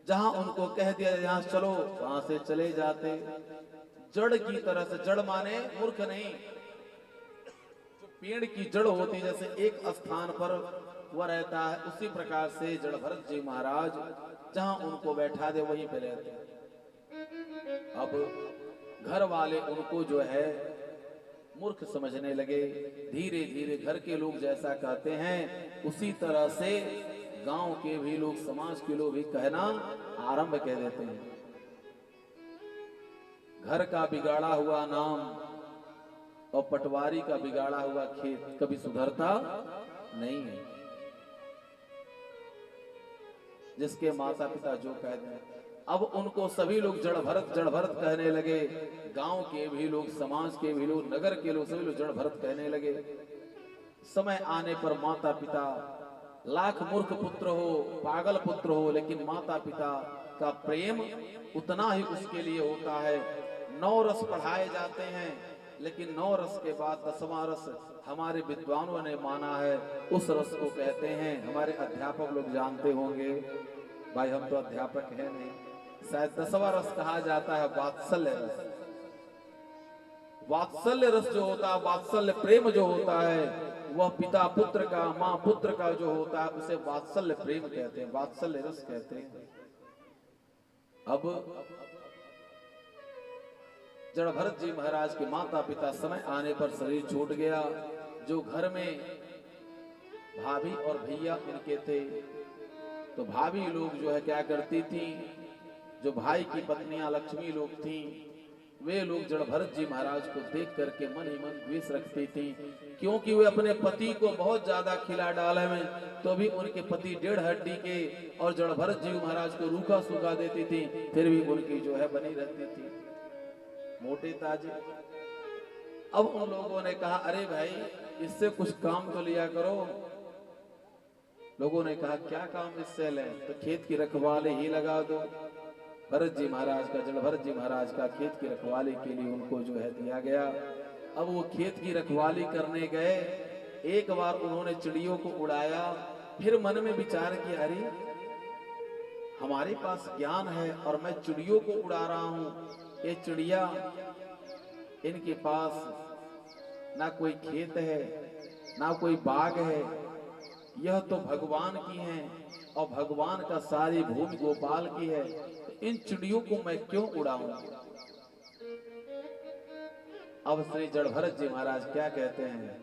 जहां उनको कह दिया यहां चलो वहां से चले जाते। जड़ की तरह से, जड़ माने मूर्ख नहीं, जो पेड़ की जड़ होती जैसे एक स्थान पर वह रहता है, उसी प्रकार से जड़ भरत जी महाराज जहां उनको बैठा दे वहीं पे रहते। अब घर वाले उनको जो है मूर्ख समझने लगे। धीरे धीरे घर के लोग जैसा कहते हैं उसी तरह से गांव के भी लोग, समाज के लोग भी कहना आरंभ कर देते हैं। घर का बिगाड़ा हुआ नाम और पटवारी का बिगाड़ा हुआ खेत कभी सुधरता नहीं है। जिसके माता पिता जो कहते हैं, अब उनको सभी लोग जड़ भरत कहने लगे। गांव के भी लोग, समाज के भी लोग, नगर के लोग, सभी लोग जड़ भरत कहने लगे। समय आने पर माता पिता, लाख मूर्ख पुत्र हो, पागल पुत्र हो, लेकिन माता पिता का प्रेम उतना ही उसके लिए होता है। 9 रस पढ़ाए जाते हैं, लेकिन 9 रस के बाद 10वां रस हमारे विद्वानों ने माना है, उस रस को कहते हैं, हमारे अध्यापक लोग जानते होंगे, भाई हम तो अध्यापक हैं नहीं, शायद 10वां रस कहा जाता है वात्सल्य रस। वात्सल्य रस जो होता है, वात्सल्य प्रेम जो होता है, वह पिता पुत्र का, माँ पुत्र का जो होता है, उसे वात्सल्य प्रेम कहते हैं, वात्सल्य रस कहते हैं। अब जड़ भरत जी महाराज के माता पिता समय आने पर शरीर छूट गया। जो घर में भाभी और भैया उनके थे, तो भाभी लोग जो है क्या करती थी, जो भाई की पत्नियां लक्ष्मी लोग थीं, वे लोग जड़ भरत जी महाराज को देख करके मन ही मन द्वेष रखती थी, क्योंकि वे अपने पति को बहुत ज्यादा खिला डाले में, तो भी उनके पति 1.5 हड्डी के और जड़ भरत जी महाराज को रूखा सूखा देती थी, फिर भी उनकी जो है बनी रहती थी मोटे ताजे। अब उन लोगों ने कहा अरे भाई इससे कुछ काम तो लिया करो। लोगों ने कहा क्या काम इससे ले, तो खेत की रखवाली ही लगा दो। भरत जी महाराज का, जड़ भरत जी महाराज का खेत की रखवाली के लिए उनको जो है दिया गया। अब वो खेत की रखवाली करने गए, एक बार उन्होंने चिड़ियों को उड़ाया, फिर मन में विचार किया अरे हमारे पास ज्ञान है और मैं चिड़ियों को उड़ा रहा हूँ, ये चिड़िया इनके पास ना कोई खेत है ना कोई बाग है, यह तो भगवान की है और भगवान का सारी भूमि गोपाल की है, इन चिड़ियों को मैं क्यों उड़ाऊं। अब श्री जड़ भरत जी महाराज क्या कहते हैं,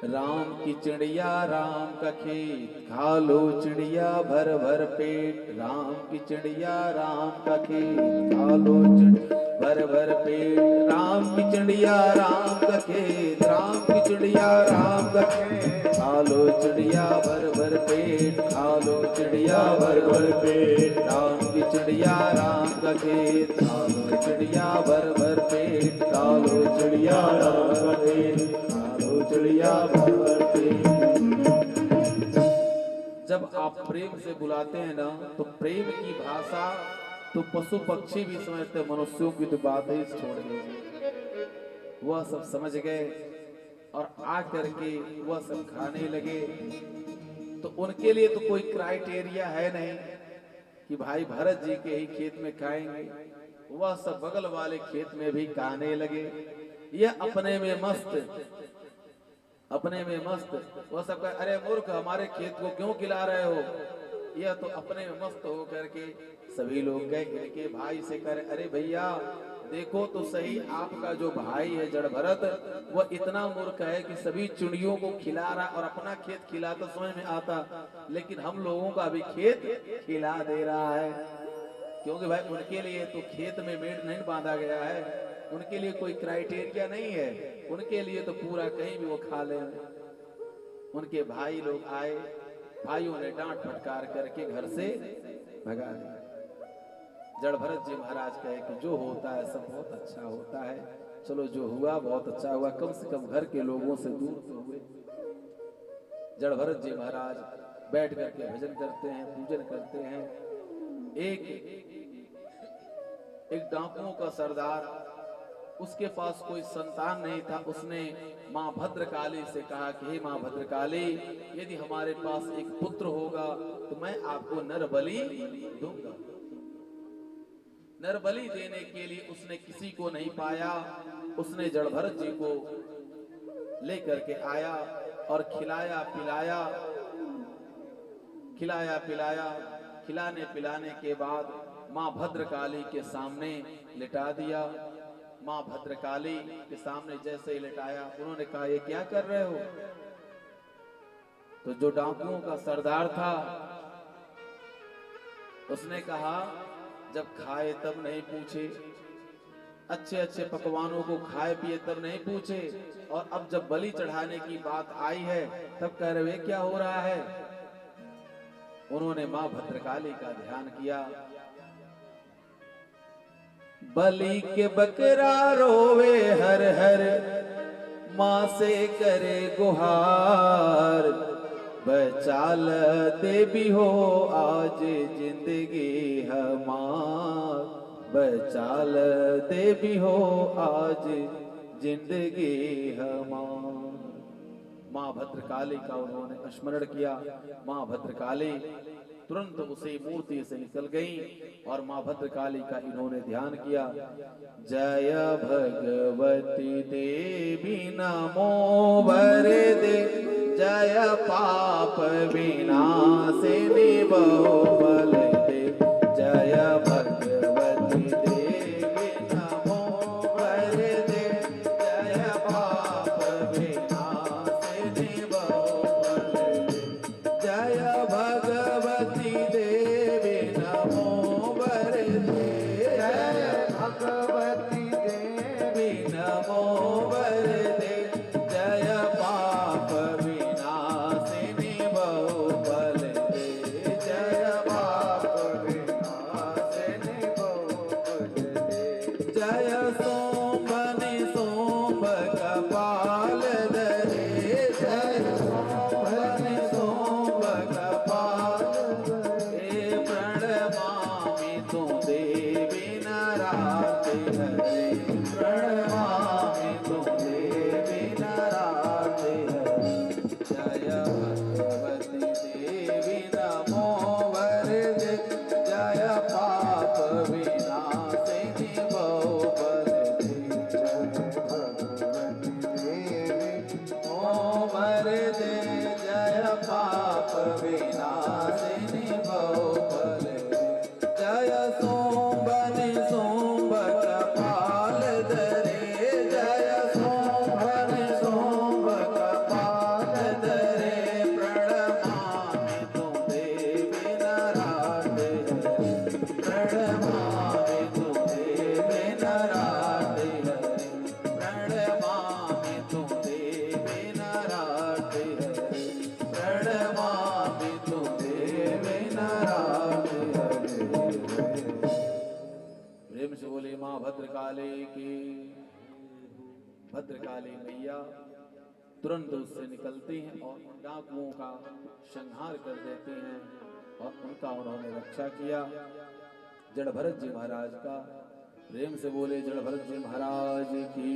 राम की चिड़िया राम का खेत, खा लो चिड़िया भर भर पेट। राम की चिड़िया राम का खेत, खा लो चिड़िया भर भर पेट। राम की चिड़िया राम का खेत, राम की चिड़िया राम का खेत, खा लो चिड़िया भर भर पेट, खा लो चिड़िया भर भर पेट। राम की चिड़िया राम का खेत, खा लो चिड़िया भर भर पेट, खा लो चिड़िया राम का खेत, खा लो चिड़िया भर भर पेट। जब आप प्रेम से बुलाते हैं ना, तो प्रेम की भाषा तो पशु पक्षी भी समझते, मनुष्यों की तो बात ही छोड़ दीजिए। वह सब समझ गए और आकर के वह सब खाने लगे। तो उनके लिए तो कोई क्राइटेरिया है नहीं कि भाई भरत जी के ही खेत में खाएंगे, वह सब बगल वाले खेत में भी खाने लगे। यह अपने में मस्त, अपने में मस्त। वह सब कहे अरे मूर्ख हमारे खेत को क्यों खिला रहे हो। यह तो अपने में मस्त हो करके सभी लोग गए इनके भाई से करे अरे भैया देखो तो सही, आपका जो भाई है जड़ भरत वह इतना मूर्ख है कि सभी चिड़ियों को खिला रहा और अपना खेत खिला तो समझ में आता, लेकिन हम लोगों का भी खेत खिला दे रहा है। क्योंकि भाई उनके लिए तो खेत में मेड़ नहीं बांधा गया है, उनके लिए कोई क्राइटेरिया नहीं है, उनके लिए तो पूरा कहीं भी वो खा ले। उनके भाई लोग आए, भाइयों ने डांट फटकार करके घर से भगा दिया। जड़ भरत जी महाराज कहे कि जो होता है सब बहुत अच्छा होता है, चलो जो हुआ बहुत अच्छा हुआ, कम से कम घर के लोगों से दूर तो हुए। जड़ भरत जी महाराज बैठ करके भजन करते हैं, पूजन करते हैं। एक डाकुओं का सरदार, उसके पास कोई संतान नहीं था। उसने माँ भद्रकाली से कहा कि हे माँ भद्रकाली, यदि हमारे पास एक पुत्र होगा तो मैं आपको नरबलि दूंगा। नरबलि देने के लिए उसने किसी को नहीं पाया। उसने जड़ भरत जी को लेकर के आया और खिलाया पिलाया, खिलाया पिलाया। खिलाने पिलाने के बाद माँ भद्रकाली के सामने लिटा दिया। माँ भद्रकाली के सामने जैसे ही लिटाया, उन्होंने कहा ये क्या कर रहे हो। तो जो डाकुओं का सरदार था उसने कहा जब खाए तब नहीं पूछे, अच्छे अच्छे पकवानों को खाए पिए तब नहीं पूछे, और अब जब बलि चढ़ाने की बात आई है तब कह रहे क्या हो रहा है। उन्होंने माँ भद्रकाली का ध्यान किया। बलि के बकरा रोवे हर हर, माँ से करे गुहार। बचाल देवी हो आज जिंदगी हमार, बचाल देवी हो आज जिंदगी हमार। माँ भद्रकाली का उन्होंने स्मरण किया। माँ भद्रकाली तुरंत उसी मूर्ति से निकल गई और माँ भद्रकाली का इन्होंने ध्यान किया। जय भगवती देवी नमो वरदे, जय पाप विनाशिनी बहु बल दे। जय भद्रकाली मैया तुरंत उससे निकलती हैं और उन डाकुओं का संहार कर देती हैं और उनका उन्होंने रक्षा किया। जड़ भरत जी महाराज का प्रेम से बोले जड़ भरत जी महाराज की।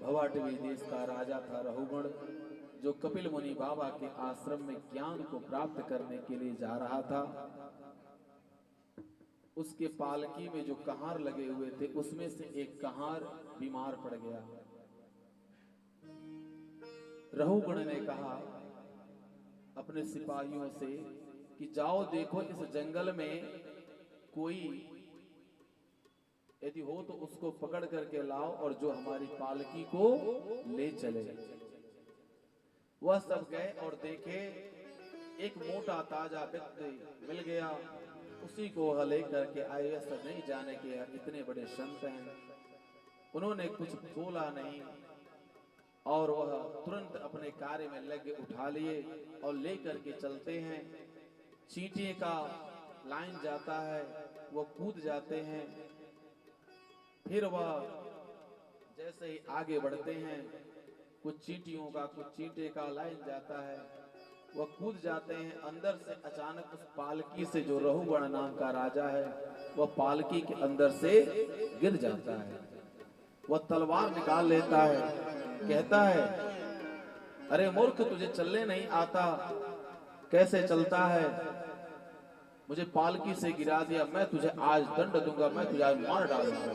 भवाटवी देश का राजा था रहुगण, जो कपिल मुनि बाबा के आश्रम में ज्ञान को प्राप्त करने के लिए जा रहा था। उसके पालकी में जो कहार लगे हुए थे उसमें से एक कहार बीमार पड़ गया। रहुगण ने कहा अपने सिपाहियों से कि जाओ देखो इस जंगल में कोई यदि हो तो उसको पकड़ करके लाओ और जो हमारी पालकी को ले चले। वह सब गए और देखे एक मोटा ताजा व्यक्ति मिल गया, उसी को वह लेकर के आए। ऐसा नहीं जाने के इतने बड़े संत हैं। उन्होंने कुछ बोला नहीं और वह तुरंत अपने कार्य में लगे, उठा लिए और लेकर के चलते हैं। चींटियों का लाइन जाता है, वह कूद जाते हैं। फिर वह जैसे ही आगे बढ़ते हैं, कुछ चींटियों का कुछ चींटे का लाइन जाता है, वह कूद जाते हैं। अंदर से अचानक उस पालकी से जो रहुगण नाम का राजा है वह पालकी के अंदर से गिर जाता है। वह तलवार निकाल लेता है, कहता है अरे मूर्ख, तुझे चलने नहीं आता, कैसे चलता है? मुझे पालकी से गिरा दिया, मैं तुझे आज दंड दूंगा, मैं तुझे आज मार डालूंगा।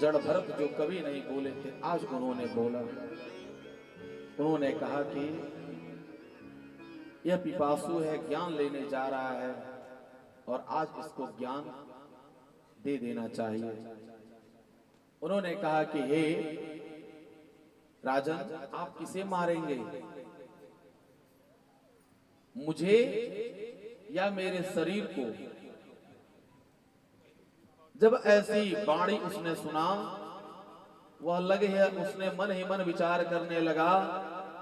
जड़ भरत जो कभी नहीं बोले थे आज उन्होंने बोला। उन्होंने कहा कि यह पिपासु है, ज्ञान लेने जा रहा है और आज इसको ज्ञान दे देना चाहिए। उन्होंने कहा कि हे राजन, आप किसे मारेंगे, मुझे या मेरे शरीर को? जब ऐसी बाणी उसने सुना, वह लगे है उसने मन ही मन विचार करने लगा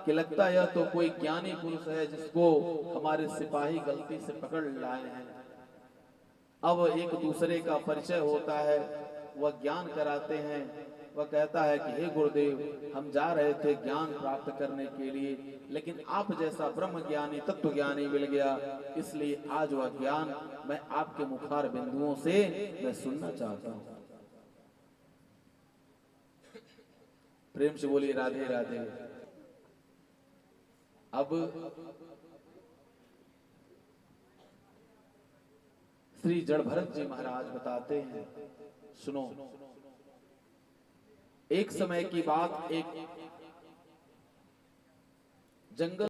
कि लगता है तो कोई ज्ञानी पुरुष है जिसको हमारे सिपाही गलती से पकड़ लाए हैं। अब एक दूसरे का परिचय होता है, वह ज्ञान कराते हैं। वह कहता है कि हे गुरुदेव, हम जा रहे थे ज्ञान प्राप्त करने के लिए, लेकिन आप जैसा ब्रह्म ज्ञानी तत्व ज्ञानी मिल गया, इसलिए आज वह ज्ञान मैं आपके मुखार बिंदुओं से मैं सुनना चाहता हूं। प्रेम से बोलिए राधे राधे। अब श्री जड़ भरत जी महाराज बताते हैं, सुनो। एक समय की बात, एक जंगल